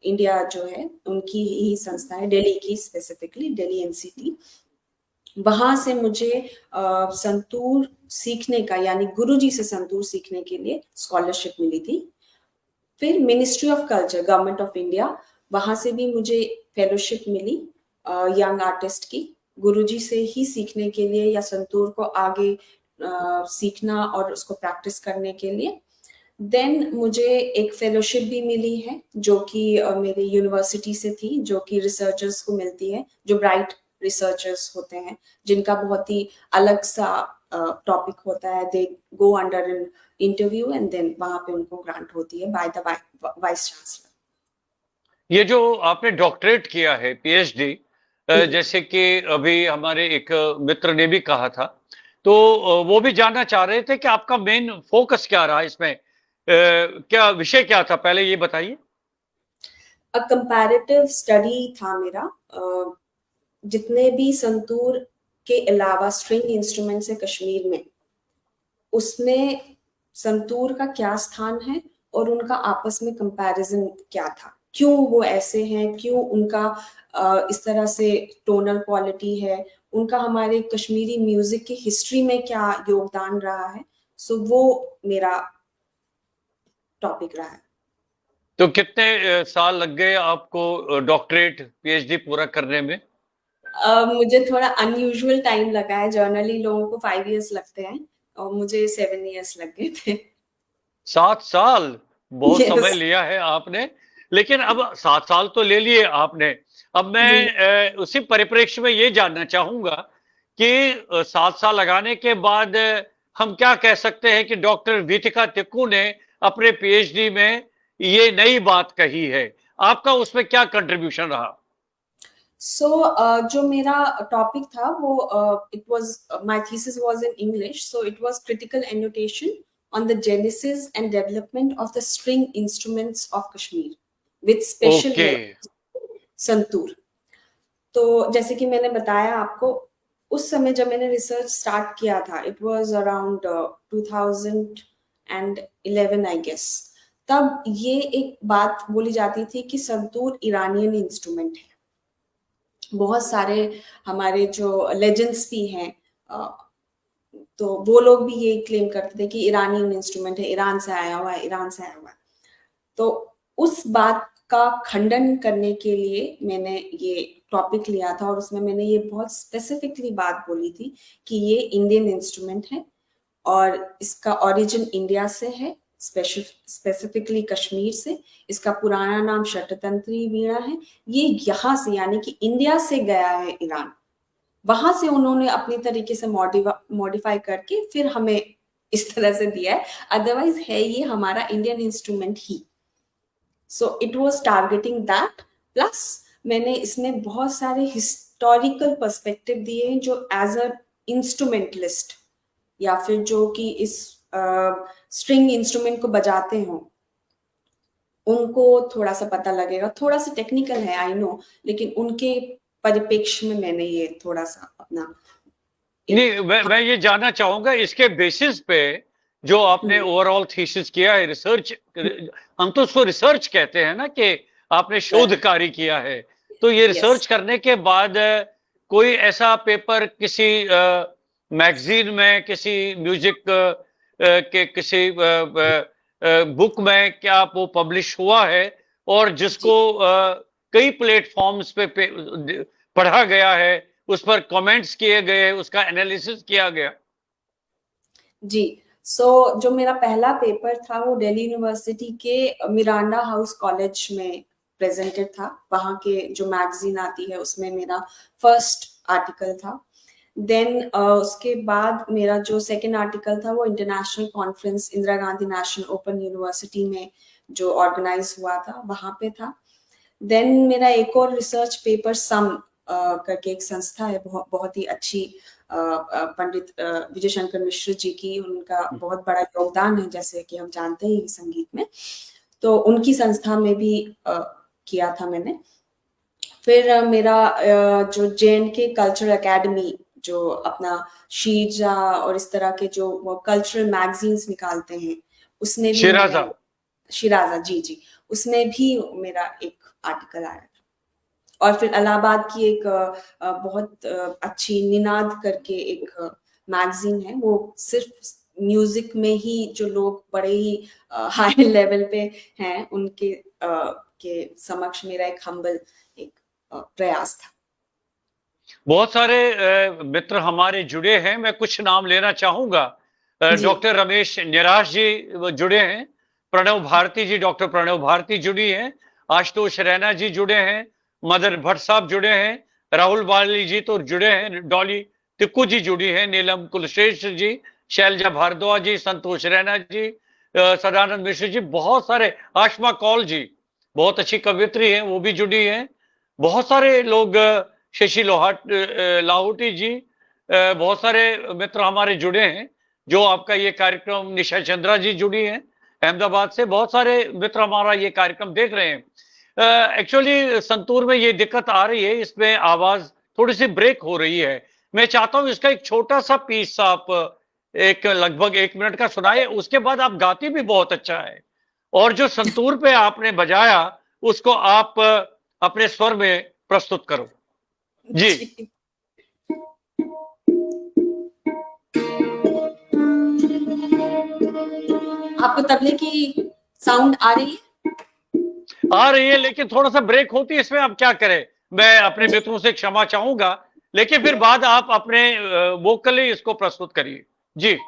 इंडिया जो है उनकी ही संस्था है, दिल्ली की, स्पेसिफिकली दिल्ली एनसीटी, वहां से मुझे संतूर सीखने का, यानी गुरुजी से संतूर सीखने के लिए स्कॉलरशिप मिली थी। फिर ministry of culture government of India, वहां से भी मुझे फेलोशिप मिली यंग आर्टिस्ट की, गुरुजी से ही सीखने के लिए या संतूर को आगे सीखना और उसको प्रैक्टिस करने के लिए। देन मुझे एक फेलोशिप भी मिली है जो कि मेरे यूनिवर्सिटी से थी, जो कि रिसर्चर्स को मिलती है, जो ब्राइट रिसर्चर्स होते हैं, जिनका बहुत ही अलग सा टॉपिक होता है। They go under an interview and then वहां पे उनको ग्रांट होती है बाय द वाइस चांसलर। ये जो आपने डॉक्टरेट किया है, पीएचडी, जैसे कि अभी हमारे एक मित्र ने भी कहा था, तो वो भी जानना चाह रहे थे कि आपका मेन फोकस क्या रहा इसमें, क्या विषय क्या था, पहले ये बताइए। कंपैरेटिव स्टडी था मेरा। जितने भी संतूर के अलावा स्ट्रिंग इंस्ट्रूमेंट्स है कश्मीर में, उसमें संतूर का क्या स्थान है और उनका आपस में कंपैरिजन क्या था, क्यों वो ऐसे हैं, क्यों उनका इस तरह से टोनल क्वालिटी है, उनका हमारे कश्मीरी म्यूजिक की हिस्ट्री में क्या योगदान रहा है। सो वो मेरा टॉपिक रहा है। तो कितने साल लग गए आपको डॉक्टरेट पीएचडी पूरा करने में? मुझे थोड़ा अनयूजुअल टाइम लगा है। जर्नली लोगों को 5 इयर्स लगते हैं और मुझे 7 इयर्स लग गए थे। 7 साल? बहुत समय यस। लिया है आपने। लेकिन अब 7 साल तो ले लिए आपने। अब जी। मैं उसी परिप्रेक्ष्य में ये जानना चाहूंगा कि 7 साल लगाने के बाद हम क्या कह सकते हैं कि डॉक्टर वीथिका टिक्कू ने अपने पीएचडी में ये नई बात कही है। आपका उसमें क्या कंट्रीब्यूशन रहा? सो जो मेरा टॉपिक था वो it was, my thesis was in English, so it was critical annotation on the genesis and development of the string instruments of Kashmir with special okay. Santoor. तो जैसे कि मैंने बताया आपको, उस समय जब मैंने रिसर्च स्टार्ट किया था, it was around 2011 I guess. तब ये एक बात बोली जाती थी कि संतूर ईरानियन इंस्ट्रूमेंट है। बहुत सारे हमारे जो लेजेंड्स भी हैं, तो वो लोग भी ये क्लेम करते थे कि ईरानियन इंस्ट्रूमेंट है, ईरान से आया हुआ है, ईरान से आया हुआ है। तो उस बात का खंडन करने के लिए मैंने ये टॉपिक लिया था, और उसमें मैंने ये बहुत स्पेसिफिकली बात बोली थी कि ये इंडियन इंस्ट्रूमेंट है और इसका ओरिजिन इंडिया से है, स्पेसिफिकली कश्मीर से। इसका पुराना नाम शततंत्री वीणा है। ये यहाँ से, यानी कि इंडिया से गया है ईरान, वहां से उन्होंने अपनी तरीके से मॉडिफाई करके फिर हमें इस तरह से दिया है। अदरवाइज है ये हमारा Indian instrument he. So it was targeting that. Plus मैंने इसमें बहुत सारे हिस्टोरिकल पर्सपेक्टिव दिए हैं, जो एज अ इंस्ट्रूमेंटलिस्ट या फिर जो कि इस स्ट्रिंग इंस्ट्रूमेंट को बजाते हो, उनको थोड़ा सा पता लगेगा। थोड़ा सा टेक्निकल है, आई नो, लेकिन उनके परिप्रेक्ष्य में मैंने ये थोड़ा सा अपना नहीं, मैं ये जानना चाहूंगा इसके बेसिस पे जो आपने ओवरऑल थीसिस किया है, रिसर्च, हम तो उसको रिसर्च कहते हैं ना, कि आपने शोध कार्य किया है, तो ये रिसर्च करने के बाद कोई ऐसा पेपर किसी मैगजीन में, किसी म्यूजिक के किसी बुक में क्या वो पब्लिश हुआ है, और जिसको कई प्लेटफॉर्म्स पे पढ़ा गया है, उस पर कमेंट्स किए गए, उसका एनालिसिस किया गया? जी। जो मेरा पहला पेपर था वो दिल्ली यूनिवर्सिटी के मिरांडा हाउस कॉलेज में प्रेजेंटेड था। वहां के जो मैगजीन आती है उसमें मेरा फर्स्ट आर्टिकल था। देन उसके बाद मेरा जो सेकंड आर्टिकल था वो international conference Indira Gandhi national open university में जो ऑर्गेनाइज हुआ था वहां पे था। देन मेरा एक और रिसर्च पेपर सम करके एक संस्था है, बहुत ही अच्छी, पंडित विजय शंकर मिश्र जी की, उनका बहुत बड़ा योगदान है जैसे कि हम जानते हैं संगीत में, तो उनकी संस्था में भी किया था मैंने। फिर मेरा जो JNK कल्चरल एकेडमी, जो अपना शीजा और इस तरह के जो कल्चरल मैगजीन्स निकालते हैं, उसमें भी शिराजा, शिराजा, जी जी, उसमें भी मेरा एक आर्टिकल आया था। और फिर इलाहाबाद की एक बहुत अच्छी निनाद करके एक मैगजीन है, वो सिर्फ म्यूजिक में ही जो लोग बड़े ही हाई लेवल पे हैं उनके के समक्ष मेरा एक हम्बल एक प्रयास था। बहुत सारे मित्र हमारे जुड़े हैं, मैं कुछ नाम लेना चाहूंगा। डॉक्टर रमेश निराश जी जुड़े हैं, प्रणव भारती जी, डॉक्टर प्रणव भारती जुड़ी हैं, आशुतोष रैना जी जुड़े हैं, मदन भट्ट साहब जुड़े हैं, राहुल बाली जी तो जुड़े हैं, डॉली टिक्कू जी जुड़ी हैं, नीलम कुलश्रेष्ठ जी, शैलजा भारद्वाज जी, संतोष रैना जी, सदानंद मिश्र जी, बहुत सारे, आशमा कौल जी बहुत अच्छी कवियत्री हैं, वो भी जुड़ी हैं। बहुत सारे लोग, शशि लाहौटी जी, बहुत सारे मित्र हमारे जुड़े हैं। जो आपका ये कार्यक्रम, निशा चंद्रा जी जुड़ी हैं अहमदाबाद से, बहुत सारे मित्र हमारा ये कार्यक्रम देख रहे हैं। एक्चुअली संतूर में ये दिक्कत आ रही है, इसमें आवाज थोड़ी सी ब्रेक हो रही है। मैं चाहता हूं इसका एक छोटा सा पीस आप एक लगभग 1 मिनट का सुनाए, उसके बाद आप गाती भी बहुत अच्छा है, और जो संतूर पे आपने बजाया उसको आप अपने स्वर में प्रस्तुत करो जी। आपको तबले की साउंड आ रही है? आ रही है, लेकिन थोड़ा सा ब्रेक होती है इसमें, अब क्या करें। मैं अपने मित्रों से क्षमा चाहूंगा, लेकिन फिर बाद आप अपने वोकली इसको प्रस्तुत करिए जी।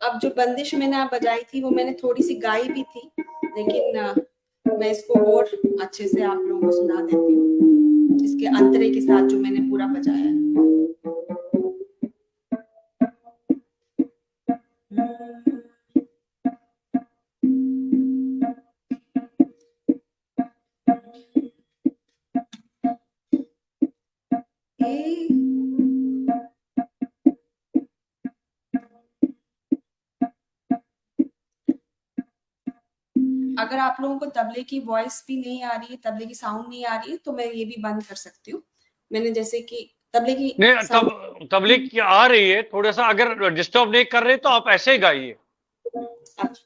अब जो बंदिश मैंने आप बजाई थी वो मैंने थोड़ी सी गाई भी थी, लेकिन मैं इसको और अच्छे से आप लोगों को सुना देती हूँ इसके अंतरे के साथ जो मैंने पूरा बजाया है। अगर आप लोगों को तबले की वॉइस भी नहीं आ रही है, तबले की साउंड नहीं आ रही है, तो मैं ये भी बंद कर सकती हूँ। मैंने जैसे कि तबले की नहीं, तबले की आ रही है, थोड़ा सा अगर डिस्टर्ब नहीं कर रहे तो आप ऐसे ही गाइए। अच्छा।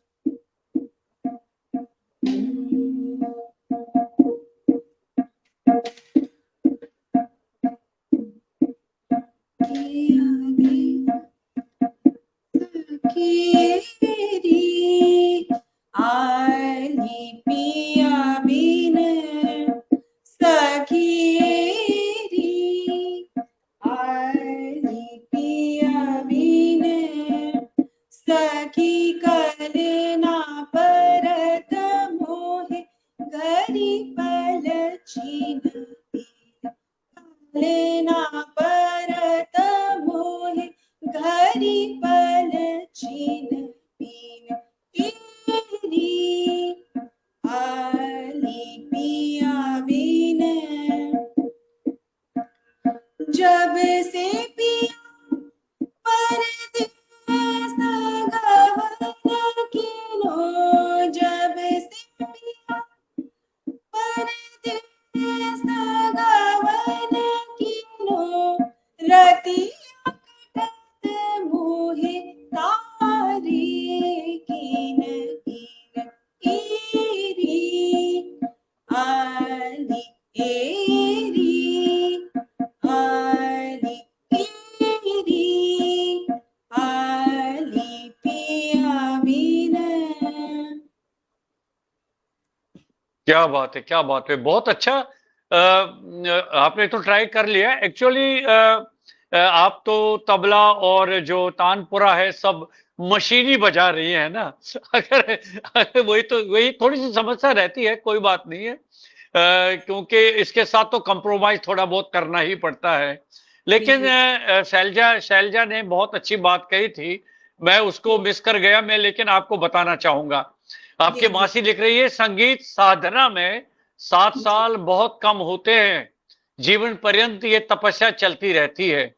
आली पिया बिन सखिएरी, आली पिया बिन सखी करना परत मोहे, घरी पल छीन लेना परत मोहे, घरी पल छीन पीन तेरी, आली पिया बिन जब से पिया परदेस गवन किनो, जब से पिया परदेस गवन किनो, रतिया कटत मोहे तारे कीन कीन एरी, आली एरी, आली एरी, आली पिया बिन। क्या बात है, क्या बात है, बहुत अच्छा। आपने तो ट्राई कर लिया एक्चुअली। आप तो तबला और जो तानपुरा है सब मशीनी बजा रही है ना। अगर वही थोड़ी सी समस्या रहती है, कोई बात नहीं है। क्योंकि इसके साथ तो कंप्रोमाइज थोड़ा बहुत करना ही पड़ता है। लेकिन शैलजा शैलजा ने बहुत अच्छी बात कही थी, मैं उसको मिस कर गया मैं, लेकिन आपको बताना चाहूंगा। आपके मासी लिख रही है, संगीत साधना में 7 साल बहुत कम होते हैं, जीवन पर्यंत ये तपस्या चलती रहती है।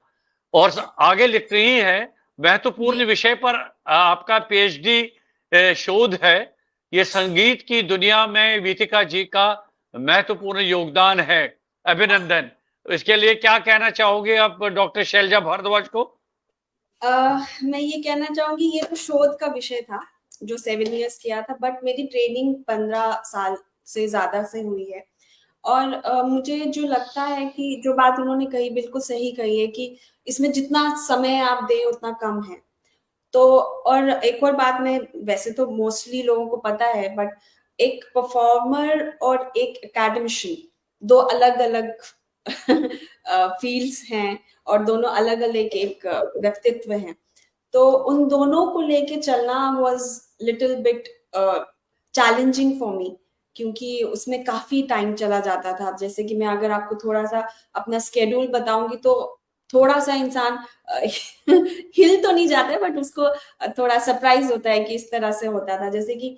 और आगे लिख रही है, महत्वपूर्ण विषय पर आपका पीएचडी शोध है, ये संगीत की दुनिया में वीतिका जी का महत्वपूर्ण योगदान है, अभिनंदन। इसके लिए क्या कहना चाहोगे आप डॉक्टर शैलजा भारद्वाज को? मैं ये कहना चाहूंगी, ये तो शोध का विषय था जो 7 इयर्स किया था, बट मेरी ट्रेनिंग 15 साल से ज्यादा से हुई है। और मुझे जो लगता है कि जो बात उन्होंने कही बिल्कुल सही कही है कि इसमें जितना समय आप दें उतना कम है। तो और एक और बात, मैं वैसे तो मोस्टली लोगों को पता है, बट एक परफॉर्मर और एक एकेडमिशियन दो अलग अलग फील्ड्स हैं, और दोनों अलग अलग एक व्यक्तित्व हैं। तो उन दोनों को लेके चलना was little bit challenging for me, क्योंकि उसमें काफी टाइम चला जाता था। जैसे कि मैं अगर आपको थोड़ा सा अपना स्केड्यूल बताऊंगी तो थोड़ा सा इंसान हिल तो नहीं जाता है, बट उसको थोड़ा सरप्राइज होता है कि इस तरह से होता था। जैसे कि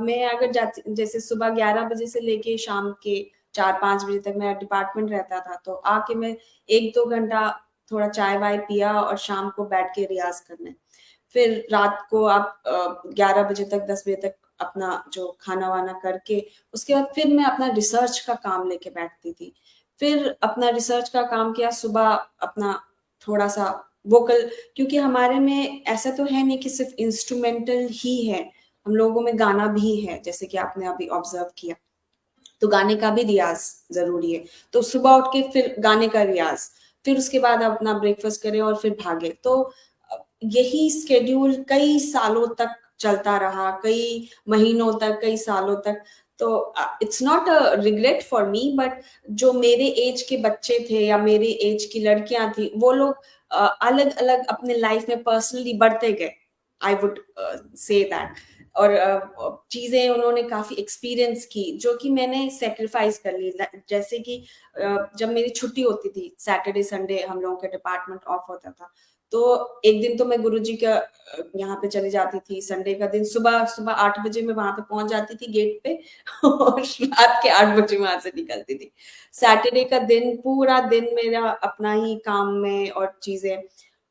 मैं अगर जैसे सुबह 11 बजे से लेके शाम के 4-5 बजे तक मेरा डिपार्टमेंट रहता था, तो आके मैं 1-2 घंटा थोड़ा चाय वाय पिया और शाम को बैठ के रियाज करने। फिर रात को आप 11 बजे तक 10 बजे तक अपना जो खाना वाना करके, उसके बाद फिर मैं अपना रिसर्च का काम लेके बैठती थी। फिर अपना रिसर्च का काम किया, सुबह अपना थोड़ा सा वोकल, क्योंकि हमारे में ऐसा तो है नहीं कि सिर्फ इंस्ट्रूमेंटल ही है, हम लोगों में गाना भी है, जैसे कि आपने अभी ऑब्जर्व किया। तो गाने का भी रियाज जरूरी है। तो सुबह उठ के फिर गाने का रियाज, फिर उसके बाद आप अपना ब्रेकफास्ट करें और फिर भागे। तो यही स्केड्यूल कई सालों तक चलता रहा, कई महीनों तक, कई सालों तक। तो it's not a regret for me, but जो मेरे एज के बच्चे थे या मेरे एज की लड़कियां थी, वो लोग अलग अलग अपने लाइफ में पर्सनली बढ़ते गए, आई वुड से दैट। और चीजें उन्होंने काफी एक्सपीरियंस की जो कि मैंने सेक्रीफाइस कर ली। जैसे कि जब मेरी छुट्टी होती थी, सैटरडे संडे हम लोगों का डिपार्टमेंट ऑफ होता था, तो एक दिन तो मैं गुरुजी का यहाँ पे चली जाती थी। संडे का दिन सुबह सुबह 8 बजे मैं वहां पे पहुंच जाती थी गेट पे और रात के 8 बजे वहां से निकलती थी। सैटरडे का दिन पूरा दिन मेरा अपना ही काम में और चीजें।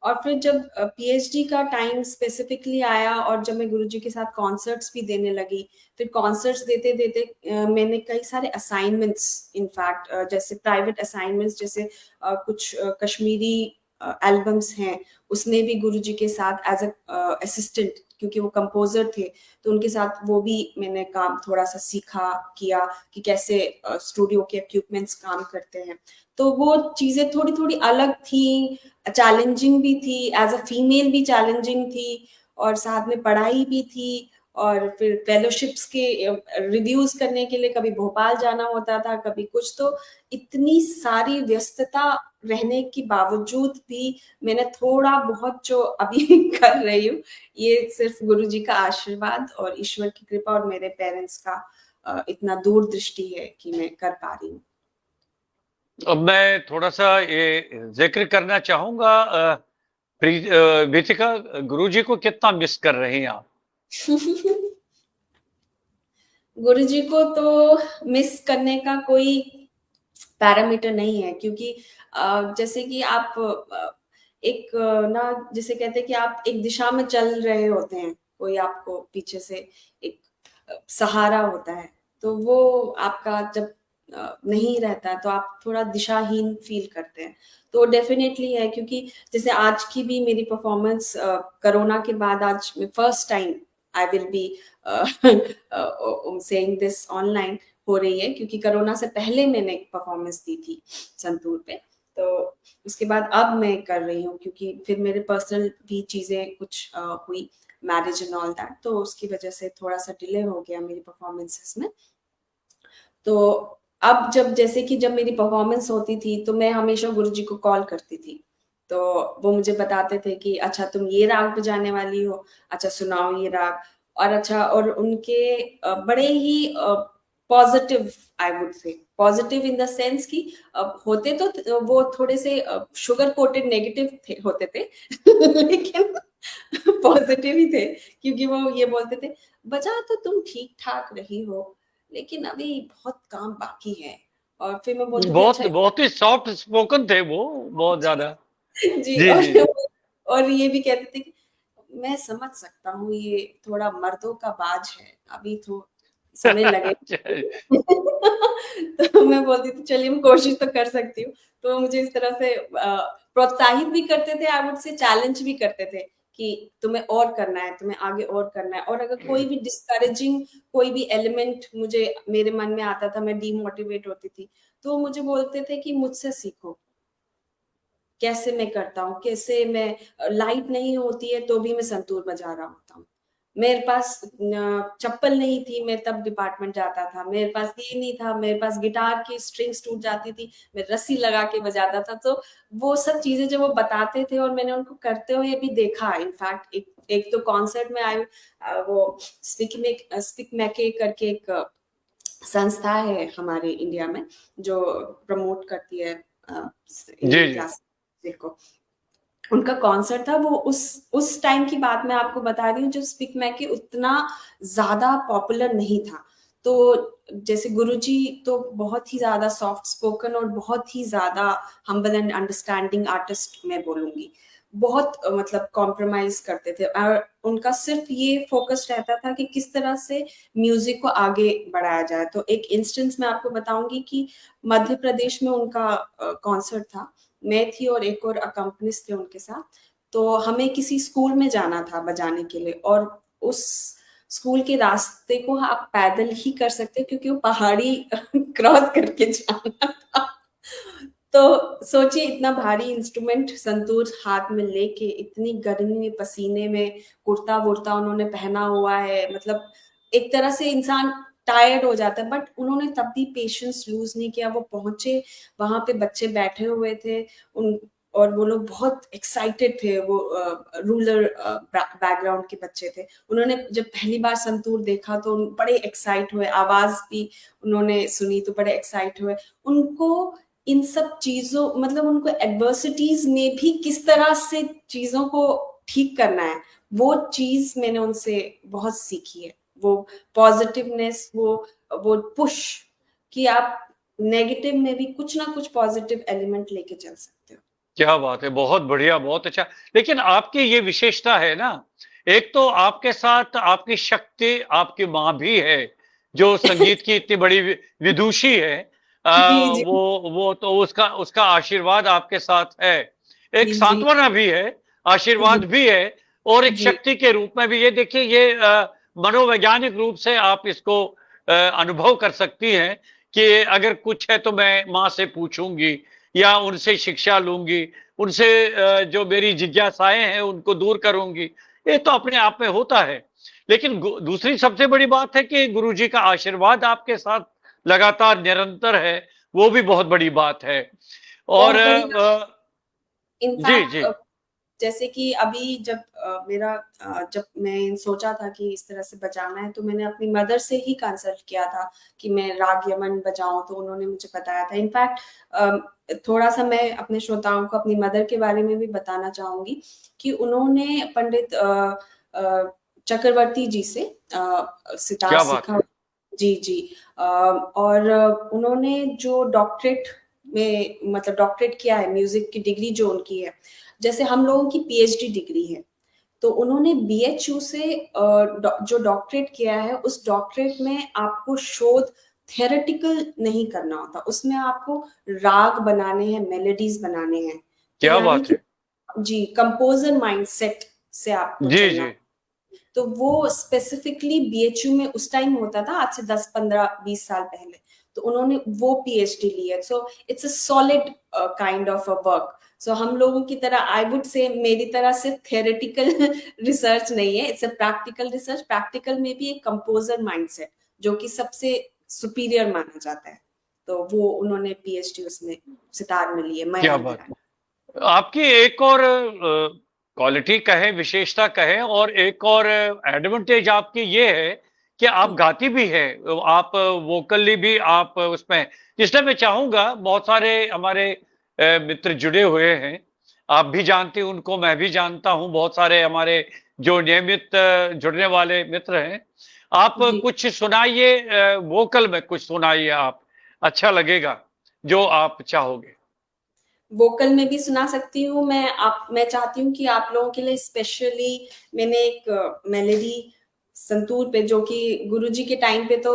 और फिर जब पीएचडी का टाइम स्पेसिफिकली आया और जब मैं गुरुजी के साथ कॉन्सर्ट्स भी देने लगी, फिर कॉन्सर्ट्स देते देते मैंने कई सारे असाइनमेंट्स, इनफैक्ट जैसे प्राइवेट असाइनमेंट्स, जैसे कुछ कश्मीरी एल्बम्स हैं, उसमें भी गुरुजी के साथ एज अ असिस्टेंट, क्योंकि वो कंपोजर थे, तो उनके साथ वो भी मैंने काम थोड़ा सा सीखा किया कि कैसे स्टूडियो के इक्विपमेंट्स काम करते हैं। तो वो चीजें थोड़ी थोड़ी अलग थी, चैलेंजिंग भी थी, एज अ फीमेल भी चैलेंजिंग थी, और साथ में पढ़ाई भी थी। और फिर फेलोशिप्स के रिव्यूज करने के लिए कभी भोपाल जाना होता था, कभी कुछ। तो इतनी सारी व्यस्तता रहने के बावजूद भी मैंने थोड़ा बहुत जो अभी कर रही हूँ, ये सिर्फ गुरुजी का आशीर्वाद और ईश्वर की कृपा और मेरे पेरेंट्स का इतना दूरदृष्टि है कि मैं कर पा रही हूँ। अब मैं थोड़ा सा ये जिक्र करना चाहूंगा, विथिका, गुरुजी को कितना मिस कर रही हैं आप? गुरुजी को तो मिस करने का कोई पैरामीटर नहीं है, क्योंकि जैसे कि आप एक ना, जिसे कहते हैं कि आप एक दिशा में चल रहे होते हैं, कोई आपको पीछे से एक सहारा होता है, तो वो आपका जब नहीं रहता है तो आप थोड़ा दिशाहीन फील करते हैं। तो डेफिनेटली है, क्योंकि जैसे आज की भी मेरी परफॉर्मेंस कोरोना के बाद आज first time I will be saying this online हो रही है, क्योंकि कोरोना से पहले मैंने एक परफॉर्मेंस दी थी संतूर पे, तो उसके बाद अब मैं कर रही हूँ, क्योंकि फिर मेरे पर्सनल भी चीजें कुछ हुई, मैरिज एंड ऑल दैट, तो उसकी वजह से थोड़ा सा डिले हो गया मेरी परफॉर्मेंसेस में। तो अब जब जैसे कि जब मेरी परफॉर्मेंस होती थी तो मैं हमेशा गुरुजी को कॉल करती थी, तो वो मुझे बताते थे कि अच्छा तुम ये राग बजाने वाली हो, अच्छा सुनाओ ये राग। और अच्छा, और उनके बड़े ही positive, I would say positive in the sense कि होते तो वो थोड़े से शुगर कोटेड नेगेटिव होते थे लेकिन पॉजिटिव ही थे, क्योंकि वो ये बोलते थे बजा तो तुम ठीक ठाक रही हो, लेकिन अभी बहुत काम बाकी है। और फिर मैं बोलती थी बहुत अच्छा। बहुत ही सॉफ्ट स्पोकन थे वो, बहुत ज्यादा। जी, जी जी जी। और ये भी कहते थे कि मैं समझ सकता हूँ ये थोड़ा मर्दों का बाज है, अभी तो समय लगे। तो मैं बोलती थी चलिए मैं कोशिश तो कर सकती हूँ। तो मुझे इस तरह से प्रोत्साहित भी करते थे, आई वुड से चैलेंज भी करते थे कि तुम्हें और करना है, तुम्हें आगे और करना है। और अगर कोई भी डिस्करेजिंग कोई भी एलिमेंट मुझे मेरे मन में आता था, मैं डीमोटिवेट होती थी, तो मुझे बोलते थे कि मुझसे सीखो, कैसे मैं करता हूँ, कैसे मैं, लाइट नहीं होती है तो भी मैं संतूर बजा रहा होता हूँ। मेरे पास चप्पल नहीं थी, मैं तब डिपार्टमेंट जाता था। मेरे पास ये नहीं था, मेरे पास गिटार की स्ट्रिंग्स टूट जाती थी, मैं रस्सी लगा के बजाता था। तो वो सब चीजें जब वो बताते थे और मैंने उनको करते हुए भी देखा, इनफैक्ट एक तो कॉन्सर्ट में आए, वो स्पिक मैके करके एक संस्था है हमारे इंडिया में जो प्रमोट करती है जी इंडियन जी। क्लासिक को। उनका कॉन्सर्ट था, वो उस टाइम की बात मैं आपको बता रही हूँ जब स्पीक मैके उतना ज्यादा पॉपुलर नहीं था। तो जैसे गुरुजी तो बहुत ही ज्यादा सॉफ्ट स्पोकन और बहुत ही ज्यादा हम्बल एंड अंडरस्टैंडिंग आर्टिस्ट मैं बोलूंगी, बहुत मतलब कॉम्प्रोमाइज करते थे। और उनका सिर्फ ये फोकस रहता था कि किस तरह से म्यूजिक को आगे बढ़ाया जाए। तो एक इंस्टेंस मैं आपको बताऊंगी कि मध्य प्रदेश में उनका कॉन्सर्ट था, मैं थी और एक और अकम्पनिस्ट थे उनके साथ। तो हमें किसी स्कूल में जाना था बजाने के लिए, और उस स्कूल के रास्ते को आप पैदल ही कर सकते हो, क्योंकि वो पहाड़ी क्रॉस करके जाना था। तो सोचिए इतना भारी इंस्ट्रूमेंट संतूर हाथ में लेके, इतनी गर्मी में पसीने में, कुर्ता वुर्ता उन्होंने पहना हुआ है, मतलब एक तरह से इंसान टायर्ड हो जाता है, बट उन्होंने तब भी पेशेंस लूज नहीं किया। वो पहुंचे, वहां पे बच्चे बैठे हुए थे, उन और वो लोग बहुत एक्साइटेड थे। वो रूरल बैकग्राउंड के बच्चे थे। उन्होंने जब पहली बार संतूर देखा तो बड़े एक्साइट हुए, आवाज भी उन्होंने सुनी तो बड़े एक्साइट हुए। उनको इन सब चीजों, मतलब उनको एडवर्सिटीज में भी किस तरह से चीजों को ठीक करना है, वो चीज मैंने उनसे बहुत सीखी है। वो पॉजिटिवनेस, वो पुश, कि आप नेगेटिव में भी कुछ ना कुछ पॉजिटिव एलिमेंट लेके चल सकते हो। क्या बात है, बहुत बढ़िया, बहुत अच्छा। लेकिन आपकी ये विशेषता है ना, एक तो आपके साथ आपकी शक्ति, आपकी माँ भी है जो संगीत की इतनी बड़ी विदुषी है। जी जी वो तो उसका उसका आशीर्वाद आपके साथ है, एक जी जी सांत्वना भी है, जी आशीर्वाद भी है, और एक जी शक्ति के रूप में भी। ये देखिए, ये मनोवैज्ञानिक रूप से आप इसको अनुभव कर सकती हैं कि अगर कुछ है तो मैं माँ से पूछूंगी या उनसे शिक्षा लूंगी, उनसे जो मेरी जिज्ञासाएं हैं उनको दूर करूंगी। ये तो अपने आप में होता है। लेकिन दूसरी सबसे बड़ी बात है कि गुरुजी का आशीर्वाद आपके साथ लगातार निरंतर है, वो भी बहुत बड़ी बात है। और बहुत बड़ी। जी इनफैक्ट जी। जैसे कि अभी जब जब मैं सोचा था कि इस तरह से बजाना है, तो मैंने अपनी मदर से ही कंसल्ट किया था कि मैं राग यमन बजाऊं, तो उन्होंने मुझे बताया था। इनफैक्ट थोड़ा सा मैं अपने श्रोताओं को अपनी मदर के बारे में भी बताना चाहूंगी कि उन्होंने पंडित चक्रवर्ती जी से सितार क्या बात सीखा। है। जी जी। और उन्होंने जो डॉक्टरेट में, मतलब डॉक्टरेट किया है, म्यूजिक की डिग्री जो उनकी है, जैसे हम लोगों की पीएचडी डिग्री है, तो उन्होंने बीएचयू से जो डॉक्टरेट किया है, उस डॉक्टरेट में आपको शोध थियोरेटिकल नहीं करना होता, उसमें आपको राग बनाने हैं, मेलोडीज बनाने हैं। तो क्या यानी बात कि है। जी, कंपोजर माइंडसेट से आपको जी चलना। जी। तो वो स्पेसिफिकली बीएचयू में उस टाइम होता था, आज से 10 15 20 साल पहले। तो उन्होंने वो पीएचडी ली है। So it's a solid kind of a work. So हम लोगों की तरह, आई वुड से, मेरी तरह सिर्फ थियोरेटिकल रिसर्च नहीं है, it's a practical research. Practical में भी एक कंपोजर माइंडसेट जो कि सबसे सुपीरियर माना जाता है, तो वो उन्होंने पीएचडी उसमें सितार में ली है, क्या मयाल बात विराट। है। आपकी एक और क्वालिटी कहें, विशेषता कहें, और एक और एडवांटेज आपकी ये है कि आप गाती भी है, आप वोकली भी आप उसमें। इसलिए मैं चाहूंगा, बहुत सारे हमारे मित्र जुड़े हुए हैं, आप भी जानते हैं उनको, मैं भी जानता हूं, बहुत सारे हमारे जो नियमित जुड़ने वाले मित्र हैं। आप जी, कुछ सुनाइए, वोकल में कुछ सुनाइए आप, अच्छा लगेगा जो आप चाहोगे। वोकल में भी सुना सकती हूँ मैं। मैं चाहती हूँ कि आप लोगों के लिए स्पेशली मैंने एक मेलोडी संतूर पे, जो कि गुरुजी के टाइम पे तो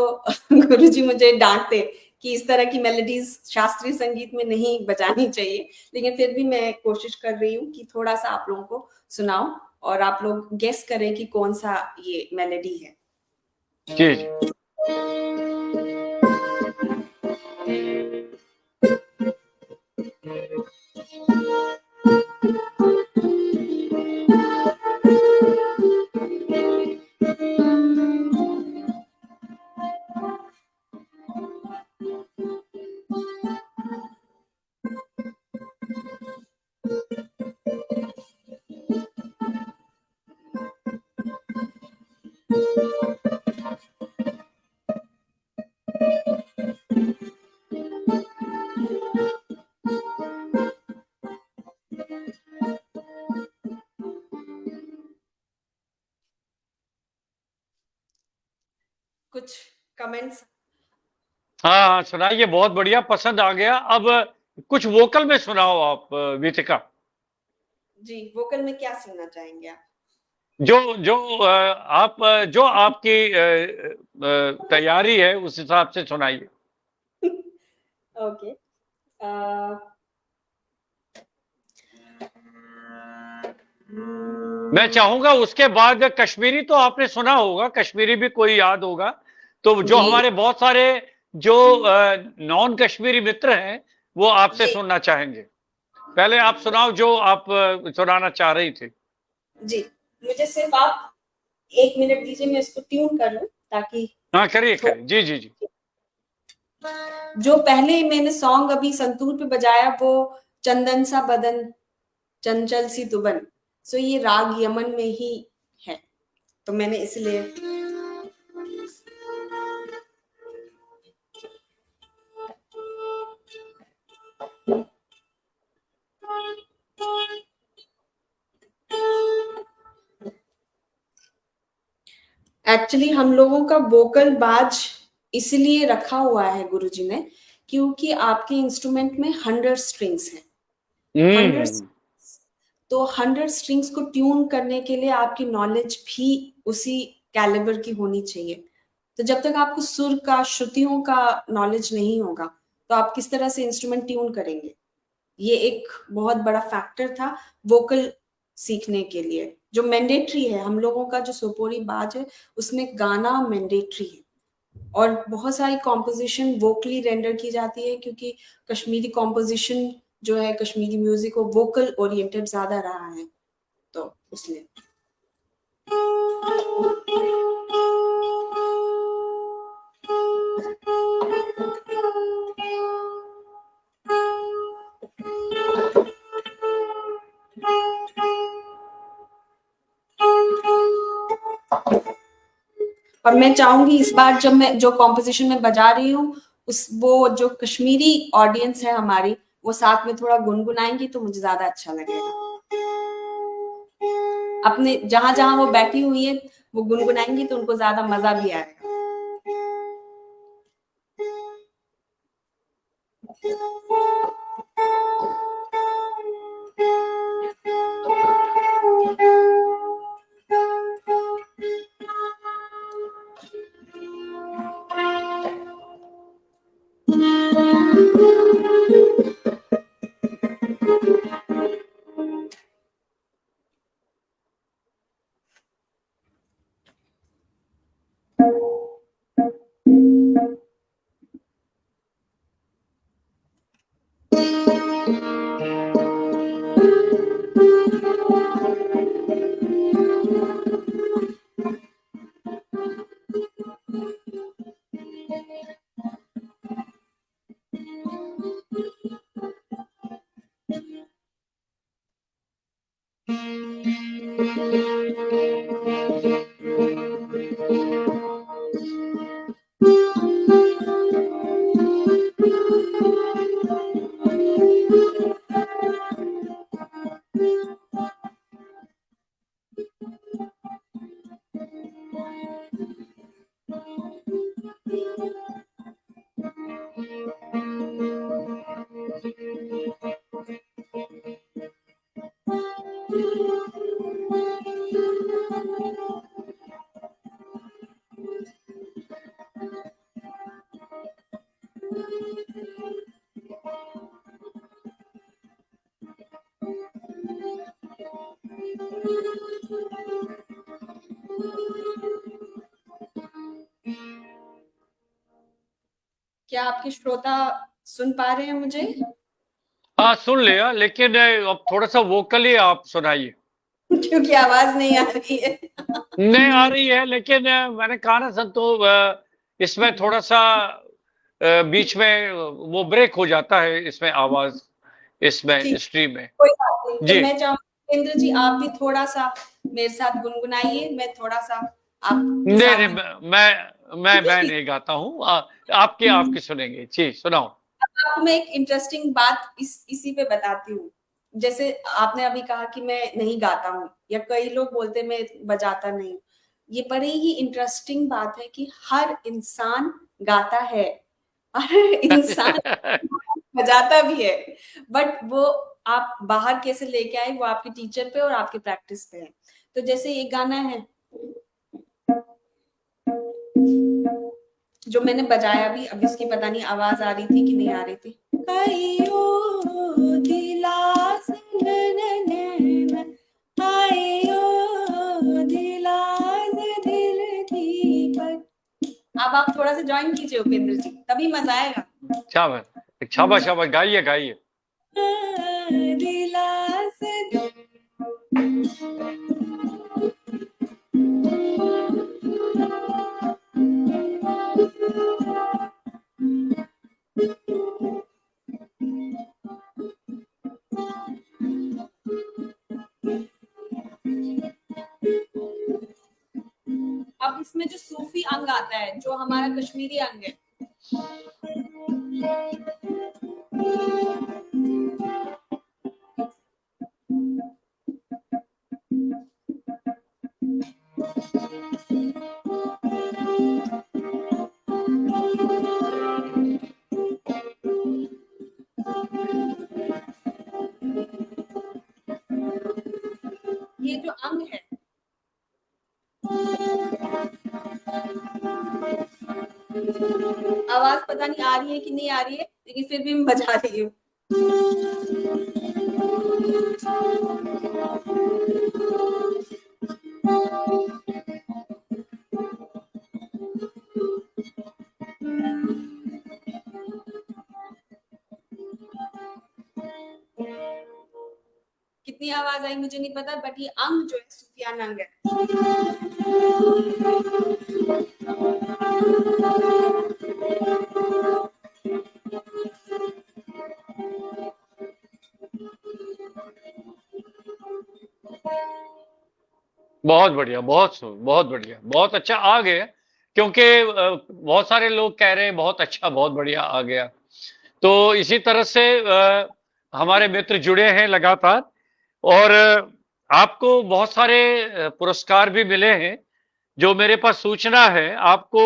गुरुजी मुझे डांटते कि इस तरह की मेलोडीज शास्त्रीय संगीत में नहीं बजानी चाहिए, लेकिन फिर भी मैं कोशिश कर रही हूँ कि थोड़ा सा आप लोगों को सुनाऊं और आप लोग गेस करें कि कौन सा ये मेलोडी है। जी जी। कुछ कमेंट्स? हाँ हाँ, सुनाइए, बहुत बढ़िया, पसंद आ गया। अब कुछ वोकल में सुनाओ आप, वितिका। जी, वोकल में क्या सुनना चाहेंगे आप? जो जो आप जो आपकी तैयारी है उस हिसाब से सुनाइए। ओके। मैं चाहूंगा उसके बाद कश्मीरी तो आपने सुना होगा, कश्मीरी भी कोई याद होगा, तो जो जी हमारे बहुत सारे जो नॉन कश्मीरी मित्र हैं वो आपसे जी सुनना चाहेंगे। पहले आप सुनाओ जो आप सुनाना चाह रही थी। जी, मुझे सिर्फ आप 1 मिनट दीजिए, मैं इसको ट्यून कर लूं ताकि हाँ, करिए तो करिए, जी जी जी। जो पहले मैंने सॉन्ग अभी संतूर पे बजाया वो चंदन सा बदन चंचल सी तुबन, सो ये राग यमन में ही है, तो मैंने इसलिए एक्चुअली हम लोगों का वोकल बाज इसलिए रखा हुआ है गुरुजी ने, क्योंकि आपके इंस्ट्रूमेंट में 100 स्ट्रिंग्स हैं। 100, हम्म। तो 100 स्ट्रिंग्स को ट्यून करने के लिए आपकी नॉलेज भी उसी कैलिबर की होनी चाहिए। तो जब तक आपको सुर का, श्रुतियों का नॉलेज नहीं होगा, तो आप किस तरह से इंस्ट्रूमेंट ट्यून करेंगे? ये एक बहुत बड़ा फैक्टर था वोकल सीखने के लिए, जो मैंडेटरी है। हम लोगों का जो सोपोरी बाज है उसमें गाना मैंडेटरी है, और बहुत सारी कॉम्पोजिशन वोकली रेंडर की जाती है, क्योंकि कश्मीरी कॉम्पोजिशन जो है, कश्मीरी म्यूजिक वो वोकल ओरिएंटेड ज्यादा रहा है, तो इसलिए। और मैं चाहूंगी इस बार जब मैं जो कॉम्पोजिशन में बजा रही हूँ, उस वो जो कश्मीरी ऑडियंस है हमारी, वो साथ में थोड़ा गुनगुनाएंगी तो मुझे ज्यादा अच्छा लगेगा। अपने जहां जहां वो बैठी हुई है वो गुनगुनाएंगी तो उनको ज्यादा मजा भी आएगा। क्या आपके श्रोता सुन पा रहे हैं मुझे? हाँ, सुन लिया, लेकिन अब थोड़ा सा वोकली आप सुनाइए। क्योंकि आवाज नहीं आ रही है। नहीं आ रही है, लेकिन मैंने कहा ना संतो, इसमें थोड़ा सा बीच में वो ब्रेक हो जाता है, इसमें आवाज, इसमें ठीक, स्ट्रीम में। कोई बात नहीं। तो जी। मैं चाहूंगी केंद्र जी आप भी थोड़ा सा मेरे साथ गुनगुनाइए, मैं थोड़ा सा आपके नहीं साथ नहीं, मैं भी। नहीं गाता हूँ, आपके आपके सुनेंगे जी, सुनाओ। आपको मैं एक इंटरेस्टिंग बात इसी पे बताती हूँ। जैसे आपने अभी कहा कि मैं नहीं गाता हूँ, या कई लोग बोलते मैं बजाता नहीं हूँ। ये बड़ी ही इंटरेस्टिंग बात है कि हर इंसान गाता है, हर इंसान बजाता भी है, बट वो आप बाहर कैसे लेके आए वो आपके टीचर पे और आपके प्रैक्टिस पे है। तो जैसे ये गाना है जो मैंने बजाया भी, अब इसकी पता नहीं आवाज आ रही थी कि नहीं आ रही थी। आइयो दिलास नैन, आइयो दिलास दिल की पर। अब आप थोड़ा सा ज्वाइन कीजिए उपेंद्र जी, तभी मजा आएगा। शाबाश शाबाश शाबाश, गाइए गाइए। दिलास उसमें जो सूफी अंग आता है, जो हमारा कश्मीरी अंग है, ये जो अंग है, आवाज पता नहीं आ रही है कि नहीं आ रही है, लेकिन फिर भी मैं बजा रही हूँ। कितनी आवाज आई मुझे नहीं पता, बट ये अंग जो है सूफियाना अंग है। बहुत बढ़िया, बहुत बढ़िया, बहुत अच्छा आ गया। क्योंकि बहुत सारे लोग कह रहे हैं बहुत अच्छा, बहुत बढ़िया आ गया। तो इसी तरह से हमारे मित्र जुड़े हैं लगातार, और आपको बहुत सारे पुरस्कार भी मिले हैं। जो मेरे पास सूचना है, आपको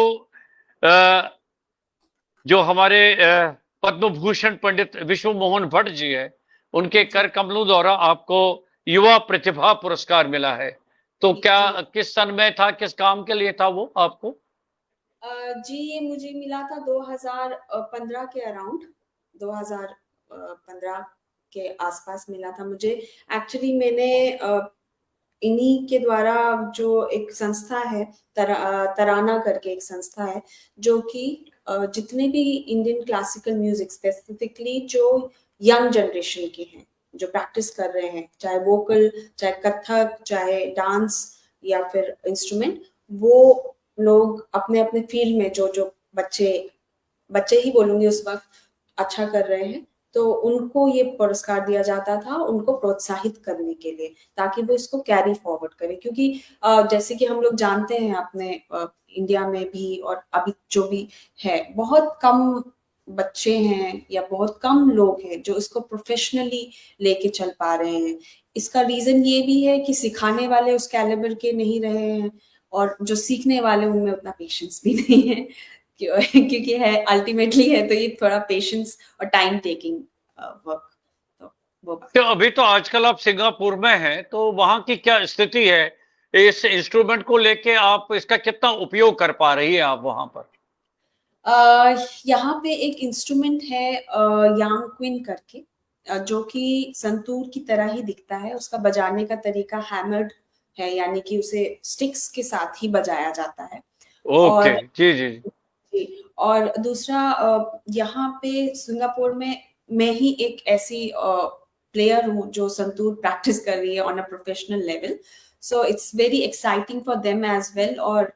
अ, जो हमारे पद्म भूषण पंडित विश्व मोहन भट्ट जी है, उनके कर कमलों द्वारा आपको युवा प्रतिभा पुरस्कार मिला है। तो क्या किस सन में था, किस काम के लिए था वो आपको? जी ये मुझे मिला था 2015 के अराउंड, 2015 के आसपास मिला था मुझे। एक्चुअली मैंने इन्हीं के द्वारा, जो एक संस्था है तराना करके एक संस्था है, जो कि जितने भी इंडियन क्लासिकल म्यूजिक स्पेसिफिकली जो यंग जनरेशन के हैं, जो प्रैक्टिस कर रहे हैं, चाहे वोकल, चाहे कथक, चाहे डांस या फिर इंस्ट्रूमेंट, वो लोग अपने अपने फील्ड में जो जो बच्चे ही बोलूंगी उस वक्त अच्छा कर रहे हैं, तो उनको ये पुरस्कार दिया जाता था, उनको प्रोत्साहित करने के लिए, ताकि वो इसको कैरी फॉरवर्ड करें। क्योंकि जैसे कि हम लोग जानते हैं अपने इंडिया में भी, और अभी जो भी है, बहुत कम बच्चे हैं या बहुत कम लोग हैं जो इसको प्रोफेशनली लेके चल पा रहे हैं। इसका रीजन ये भी है कि सिखाने वाले उस कैलिबर के नहीं रहे हैं, और जो सीखने वाले उनमें उतना पेशेंस भी नहीं है। क्योंकि है अल्टीमेटली है तो ये थोड़ा पेशेंस और टाइम टेकिंग वर्क, तो वो बात। तो अभी तो आजकल आप सिंगापुर में हैं, तो वहां की क्या स्थिति है इस इंस्ट्रूमेंट को लेके? आप इसका कितना उपयोग कर पा रही है आप वहां पर? यहाँ पे एक इंस्ट्रूमेंट है यांग क्विन करके, जो कि संतूर की तरह ही दिखता है। उसका बजाने का तरीका हैमर्ड है, यानी कि उसे स्टिक्स के साथ ही बजाया जाता है। ओके, और जी जी। जी, और दूसरा यहाँ पे सिंगापुर में मैं ही एक ऐसी प्लेयर हूँ जो संतूर प्रैक्टिस कर रही है on a professional level, so it's very exciting for them as well. और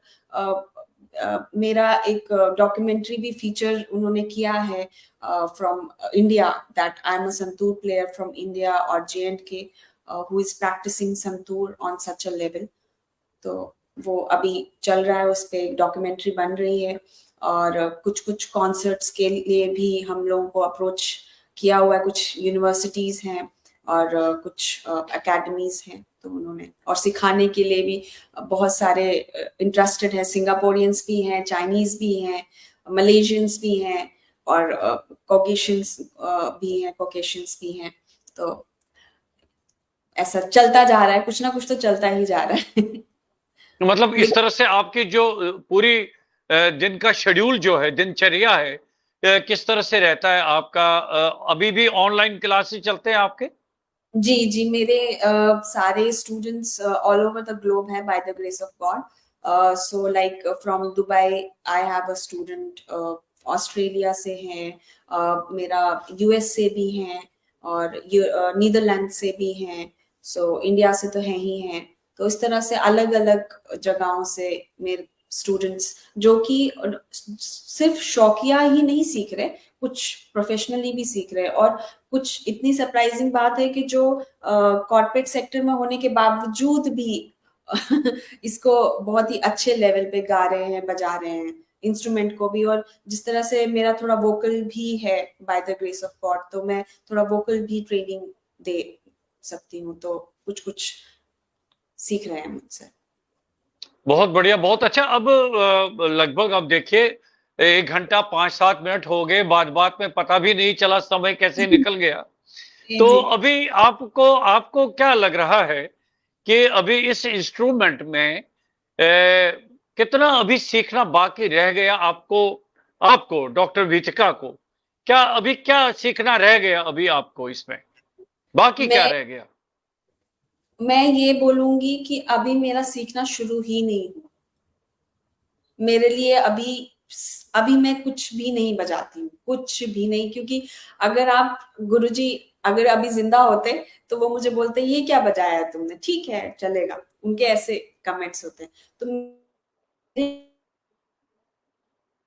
मेरा एक डॉक्यूमेंट्री भी फीचर उन्होंने किया है from India, that I am a santoor player from India और JNK who is practising santoor on such a level. तो वो अभी चल रहा है, उस पे एक डॉक्यूमेंट्री बन रही है। और कुछ कुछ कॉन्सर्ट्स के लिए भी हम लोगों को अप्रोच किया हुआ है, कुछ यूनिवर्सिटीज हैं और कुछ एकेडमीज हैं, तो उन्होंने, और सिखाने के लिए भी बहुत सारे इंटरेस्टेड है। सिंगापोरियंस भी हैं, चाइनीज भी हैं, मलेशियंस भी हैं, और कॉकेशियंस भी हैं, कॉकेशियंस भी हैं। तो ऐसा चलता जा रहा है, कुछ ना कुछ तो चलता ही जा रहा है। मतलब इस तरह से आपकी जो पूरी दिन का शेड्यूल जो है, दिनचर्या है, किस तरह से रहता है आपका? अभी भी ऑनलाइन क्लासेस चलते हैं आपके? जी जी, मेरे सारे students all over the globe है, by the grace of God. So like from Dubai I have a student, Australia से हैं, मेरा US से भी हैं, और नीदरलैंड से भी हैं, सो इंडिया से तो हैं ही हैं। तो इस तरह से अलग अलग जगहों से मेरे स्टूडेंट्स, जो कि सिर्फ शौकिया ही नहीं सीख रहे, कुछ प्रोफेशनली भी सीख रहे, और कुछ इतनी सरप्राइजिंग बात है कि जो कॉर्पोरेट सेक्टर में होने के बावजूद भी इसको बहुत ही अच्छे लेवल पे गा रहे हैं, बजा रहे हैं इंस्ट्रूमेंट को भी। और जिस तरह से मेरा थोड़ा वोकल भी है by the grace of God, तो मैं थोड़ा वोकल भी ट्रेनिंग दे सकती हूँ, तो कुछ कुछ सीख रहे हैं मुझसे। बहुत बढ़िया, बहुत अच्छा। अब लगभग अब देखिए 1 घंटा 5-7 मिनट हो गए, बात बात में पता भी नहीं चला समय कैसे निकल गया। जी तो जी। अभी आपको आपको क्या लग रहा है कि अभी इस इंस्ट्रूमेंट में कितना अभी सीखना बाकी रह गया आपको? आपको डॉक्टर विथिका को क्या सीखना रह गया अभी आपको इसमें? बाकी क्या मैं रह गया? मैं ये बोलूंगी कि अभी मेरा सीखना शुरू ही नहीं हुआ। मेरे लिए अभी अभी मैं कुछ भी नहीं बजाती हूँ, कुछ भी नहीं। क्योंकि अगर आप गुरुजी अगर अभी जिंदा होते तो वो मुझे बोलते ये क्या बजाया है तुमने, ठीक है चलेगा, उनके ऐसे कमेंट्स होते हैं। तो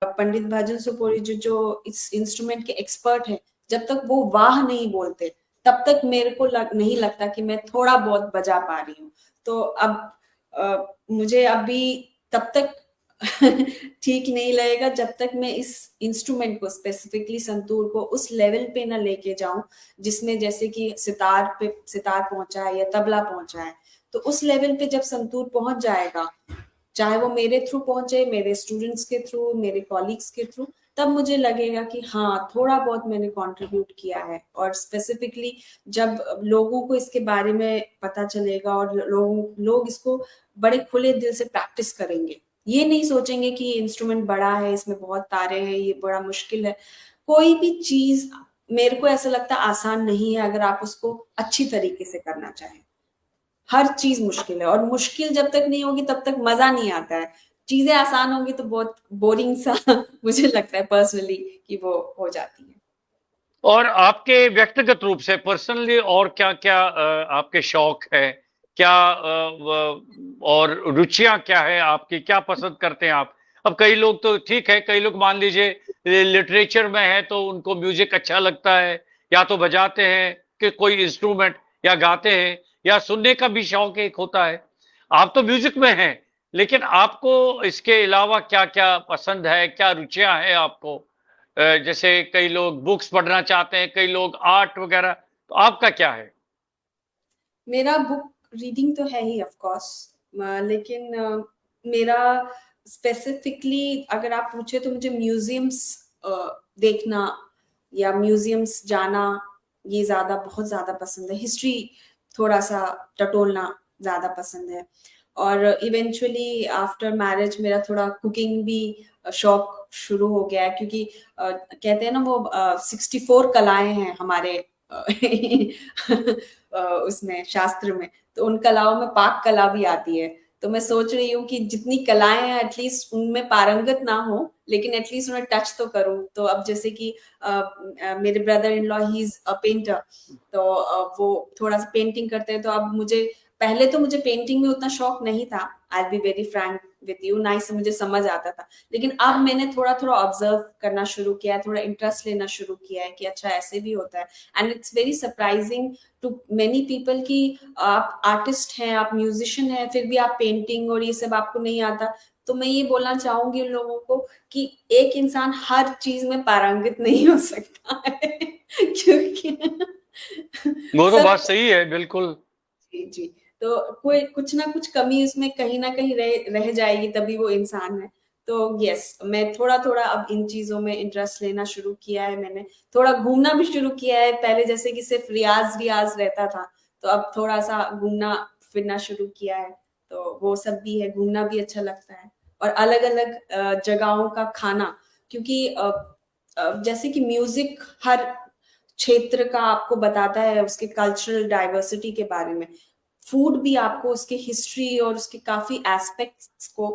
पंडित भजन सुपोरी जो इस इंस्ट्रूमेंट के एक्सपर्ट हैं, जब तक वो वाह नहीं बोलते तब तक मेरे को नहीं लगता कि मैं थोड़ा बहुत बजा पा रही हूँ। तो अब मुझे अभी तब तक ठीक नहीं लगेगा जब तक मैं इस इंस्ट्रूमेंट को, स्पेसिफिकली संतूर को, उस लेवल पे ना लेके जाऊं जिसमें जैसे कि सितार पहुंचा है या तबला पहुंचा है। तो उस लेवल पे जब संतूर पहुंच जाएगा, चाहे वो मेरे थ्रू पहुंचे, मेरे स्टूडेंट्स के थ्रू, मेरे कॉलीग्स के थ्रू, तब मुझे लगेगा कि हाँ थोड़ा बहुत मैंने कंट्रीब्यूट किया है। और स्पेसिफिकली जब लोगों को इसके बारे में पता चलेगा और लोग इसको बड़े खुले दिल से प्रैक्टिस करेंगे, ये नहीं सोचेंगे कि ये इंस्ट्रूमेंट बड़ा है, इसमें बहुत तारे हैं, ये बड़ा मुश्किल है। कोई भी चीज मेरे को ऐसा लगता है आसान नहीं है अगर आप उसको अच्छी तरीके से करना चाहें। हर चीज मुश्किल है, और मुश्किल जब तक नहीं होगी तब तक मजा नहीं आता है। चीजें आसान होंगी तो बहुत बोरिंग सा मुझे लगता है पर्सनली कि वो हो जाती है। और आपके व्यक्तिगत रूप से पर्सनली और क्या-क्या आपके शौक है? क्या और रुचियाँ क्या है आपकी? क्या पसंद करते हैं आप? अब कई लोग तो ठीक है, कई लोग मान लीजिए लिटरेचर में है तो उनको म्यूजिक अच्छा लगता है, या तो बजाते हैं कि कोई इंस्ट्रूमेंट, या गाते हैं, या सुनने का भी शौक एक होता है। आप तो म्यूजिक में हैं, लेकिन आपको इसके अलावा क्या-क्या पसंद है? क्या रुचियाँ हैं आपको? जैसे कई लोग बुक्स पढ़ना चाहते हैं, कई लोग आर्ट वगैरह, तो आपका क्या है? मेरा बुक रीडिंग तो है ही ऑफ कोर्स, लेकिन मेरा स्पेसिफिकली अगर आप पूछे तो मुझे म्यूजियम्स देखना या म्यूजियम्स जाना, ये ज्यादा बहुत ज्यादा पसंद है। हिस्ट्री थोड़ा सा टटोलना ज्यादा पसंद है। और इवेंचुअली आफ्टर मैरिज मेरा थोड़ा कुकिंग भी शौक शुरू हो गया है। क्योंकि कहते हैं ना वो 64 कलाएं हैं हमारे उसमें शास्त्र में, तो उन कलाओं में पाक कला भी आती है। तो मैं सोच रही हूँ कि जितनी कलाएं हैं एटलीस्ट उनमें पारंगत ना हो, लेकिन एटलीस्ट उन्हें टच तो करूं। तो अब जैसे कि मेरे brother in law he is a painter, तो वो थोड़ा सा पेंटिंग करते हैं। तो अब मुझे पहले तो मुझे पेंटिंग में उतना शौक नहीं था, I be very frank with you, ना ही से मुझे समझ आता था। लेकिन अब मैंने थोड़ा थोड़ा ऑब्जर्व करना शुरू किया है, थोड़ा इंटरेस्ट लेना शुरू किया है कि अच्छा ऐसे भी होता है। And it's very surprising to many people कि आप आर्टिस्ट हैं, आप म्यूजिशियन हैं, फिर भी आप पेंटिंग और ये सब आपको नहीं आता। तो मैं ये बोलना चाहूंगी उन लोगों को कि एक इंसान हर चीज में पारंगत नहीं हो सकता है क्योंकि वो तो सब। बात सही है, बिल्कुल। जी जी। तो कोई कुछ ना कुछ कमी उसमें कहीं ना कहीं रह जाएगी, तभी वो इंसान है। तो यस, मैं थोड़ा थोड़ा अब इन चीजों में इंटरेस्ट लेना शुरू किया है। मैंने थोड़ा घूमना भी शुरू किया है। पहले जैसे कि सिर्फ रियाज रियाज रहता था, तो अब थोड़ा सा घूमना फिरना शुरू किया है। तो वो सब भी है, घूमना भी अच्छा लगता है। और अलग अलग जगहों का खाना, क्योंकि जैसे कि म्यूजिक हर क्षेत्र का आपको बताता है, उसके कल्चरल डाइवर्सिटी के बारे में। फूड भी आपको उसके हिस्ट्री और उसके काफी एस्पेक्ट्स को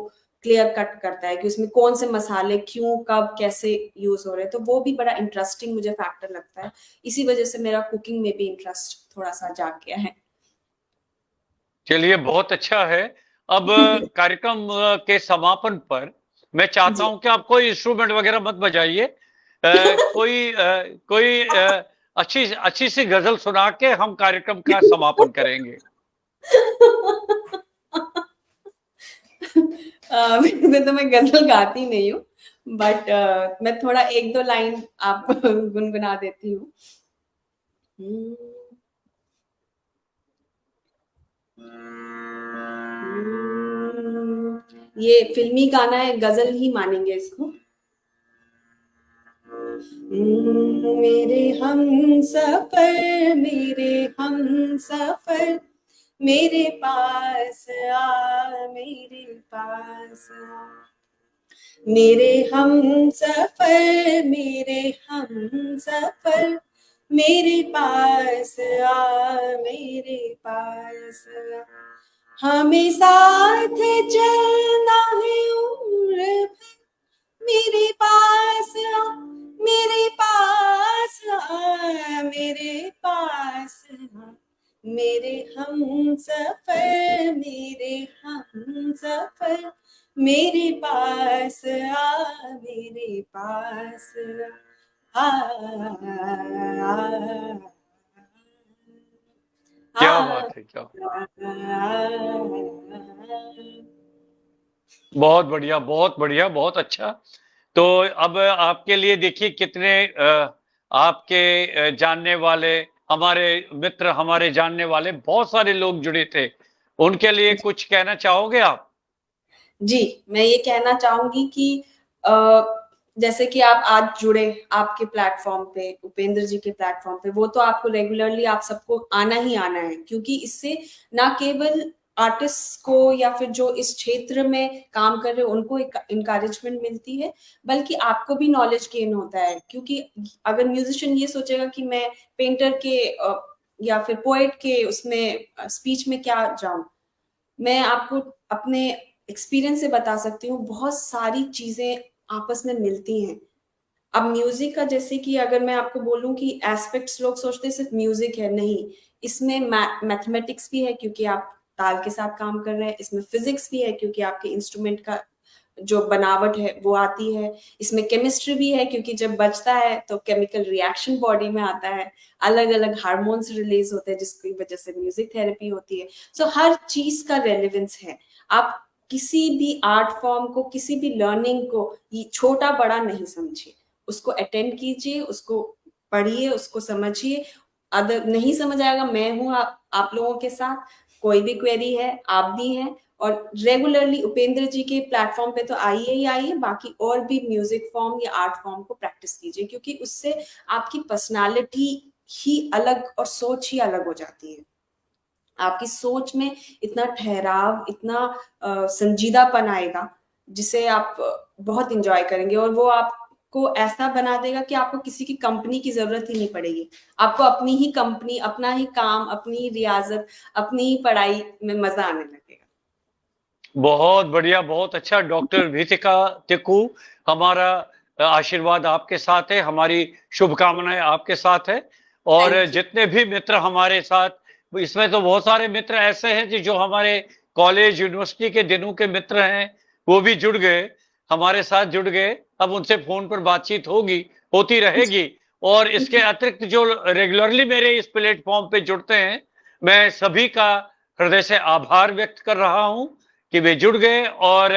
क्लियर कट करता है कि उसमें कौन से मसाले क्यों कब कैसे यूज हो रहे हैं। तो वो भी बड़ा इंटरेस्टिंग मुझे फैक्टर लगता है। इसी वजह से मेरा कुकिंग में भी इंटरेस्ट थोड़ा सा जाग गया है। चलिए, बहुत अच्छा है। अब कार्यक्रम के समापन पर मैं चाहता जी। हूं कि आप कोई इंस्ट्रूमेंट वगैरह मत बजाइए। कोई अच्छी अच्छी सी गजल सुना के हम कार्यक्रम का समापन करेंगे। वैसे तो मैं गजल गाती नहीं हूँ, बट मैं थोड़ा एक दो लाइन आप गुनगुना देती हूँ। ये फिल्मी गाना है, गजल ही मानेंगे इसको। मेरे हम सफर, मेरे हम सफर, मेरे पास आ, मेरे पास आ, मेरे हम सफर, मेरे हम सफर, मेरे पास आ, मेरे पास आ, हमें साथ चलना है उम्र भर, मेरे पास आ, मेरे पास आ, मेरे पास आ, मेरे हम सफर, मेरे हम सफर, मेरे पास आ, मेरे पास आ, क्या बात है, क्या बहुत बढ़िया, बहुत बढ़िया, बहुत अच्छा। तो अब आपके लिए देखिए कितने आपके जानने वाले, हमारे मित्र, हमारे जानने वाले बहुत सारे लोग जुड़े थे, उनके लिए कुछ कहना चाहोगे आप? जी, मैं ये कहना चाहूंगी कि जैसे कि आप आज जुड़े आपके प्लेटफॉर्म पे, उपेंद्र जी के प्लेटफॉर्म पे, वो तो आपको रेगुलरली आप सबको आना ही आना है, क्योंकि इससे ना केवल आर्टिस्ट को या फिर जो इस क्षेत्र में काम कर रहे हैं उनको एक इंकरेजमेंट मिलती है, बल्कि आपको भी नॉलेज गेन होता है। क्योंकि अगर म्यूजिशियन ये सोचेगा कि मैं पेंटर के या फिर पोएट के उसमें स्पीच में क्या जाऊं, मैं आपको अपने एक्सपीरियंस से बता सकती हूँ, बहुत सारी चीजें आपस में मिलती हैं। अब म्यूजिक का, जैसे कि अगर मैं आपको बोलूं कि एस्पेक्ट्स, लोग सोचते हैं सिर्फ म्यूजिक है, नहीं, इसमें मैथमेटिक्स भी है क्योंकि आप ताल के साथ काम कर रहे हैं, इसमें फिजिक्स भी है क्योंकि आपके इंस्ट्रूमेंट का जो बनावट है वो आती है, इसमें केमिस्ट्री भी है क्योंकि जब बजता है तो केमिकल रिएक्शन बॉडी में आता है, अलग अलग हार्मोन्स रिलीज होते हैं जिसकी वजह से म्यूजिक थेरेपी होती है। सो हर चीज का रेलेवेंस है। आप किसी भी आर्ट फॉर्म को, किसी भी लर्निंग को ये छोटा बड़ा नहीं समझिए, उसको अटेंड कीजिए, उसको पढ़िए, उसको समझिए। अगर नहीं समझ आएगा, मैं हूँ आप लोगों के साथ, कोई भी क्वेरी है आप भी हैं, और रेगुलरली उपेंद्र जी के प्लेटफॉर्म पे तो आइए ही आइए, बाकी और भी म्यूजिक फॉर्म या आर्ट फॉर्म को प्रैक्टिस कीजिए, क्योंकि उससे आपकी पर्सनालिटी ही अलग और सोच ही अलग हो जाती है। आपकी सोच में इतना ठहराव, इतना संजीदापन आएगा जिसे आप बहुत इंजॉय करेंगे, और वो आपको ऐसा बना देगा कि आपको किसी की कंपनी की जरूरत ही नहीं पड़ेगी। आपको अपनी ही कंपनी, अपना ही काम, अपनी ही रियाजत, अपनी ही पढ़ाई में मजा आने लगेगा। बहुत बढ़िया, बहुत अच्छा। डॉक्टर भीतिका टिक्कू, हमारा आशीर्वाद आपके साथ है, हमारी शुभकामनाएं आपके साथ है। और थैंक यू। जितने भी मित्र हमारे साथ, इसमें तो बहुत सारे मित्र ऐसे हैं जो हमारे कॉलेज यूनिवर्सिटी के दिनों के मित्र हैं, वो भी जुड़ गए, हमारे साथ जुड़ गए। अब उनसे फोन पर बातचीत होगी, होती रहेगी। और इसके अतिरिक्त जो रेगुलरली मेरे इस प्लेटफॉर्म पे जुड़ते हैं, मैं सभी का हृदय से आभार व्यक्त कर रहा हूं कि वे जुड़ गए। और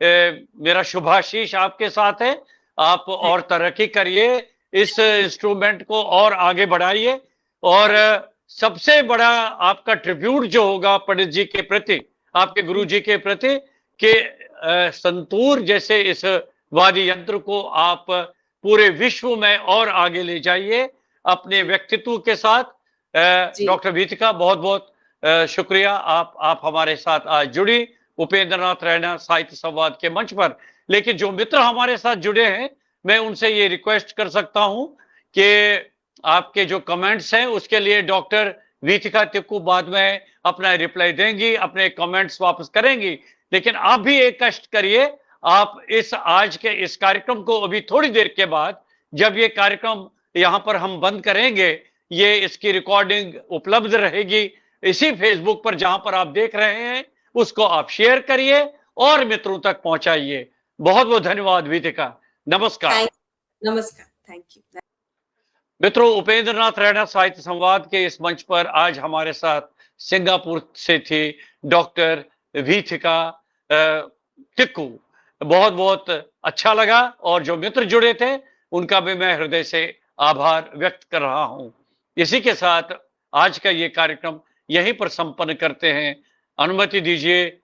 मेरा शुभाशीष आपके साथ है। आप और तरक्की करिए, इस इंस्ट्रूमेंट को और आगे बढ़ाइए। और सबसे बड़ा आपका ट्रिब्यूट जो होगा पंडित जी के प्रति, आपके गुरु जी के प्रति, कि संतूर जैसे इस वाद्य यंत्र को आप पूरे विश्व में और आगे ले जाइए अपने व्यक्तित्व के साथ। जी, डॉक्टर भीतिका, बहुत बहुत शुक्रिया, आप हमारे साथ आज जुड़ी उपेंद्र नाथ रैना साहित्य संवाद के मंच पर। लेकिन जो मित्र हमारे साथ जुड़े हैं, मैं उनसे ये रिक्वेस्ट कर सकता हूं कि आपके जो कमेंट्स हैं उसके लिए डॉक्टर वीथिका टिक्कू बाद में अपना रिप्लाई देंगी, अपने कमेंट्स वापस करेंगी। लेकिन आप भी एक कष्ट करिए, आप इस आज के इस कार्यक्रम को अभी थोड़ी देर के बाद, जब ये कार्यक्रम यहां पर हम बंद करेंगे, ये इसकी रिकॉर्डिंग उपलब्ध रहेगी इसी फेसबुक पर जहां पर आप देख रहे हैं, उसको आप शेयर करिए और मित्रों तक पहुंचाइए। बहुत बहुत धन्यवाद वीथिका, नमस्कार। नमस्कार, थैंक यू। मित्रों, उपेंद्र नाथ रैना साहित्य संवाद के इस मंच पर आज हमारे साथ सिंगापुर से थी डॉक्टर वीथिका टिक्कू, बहुत बहुत अच्छा लगा, और जो मित्र जुड़े थे उनका भी मैं हृदय से आभार व्यक्त कर रहा हूं। इसी के साथ आज का ये कार्यक्रम यहीं पर संपन्न करते हैं। अनुमति दीजिए।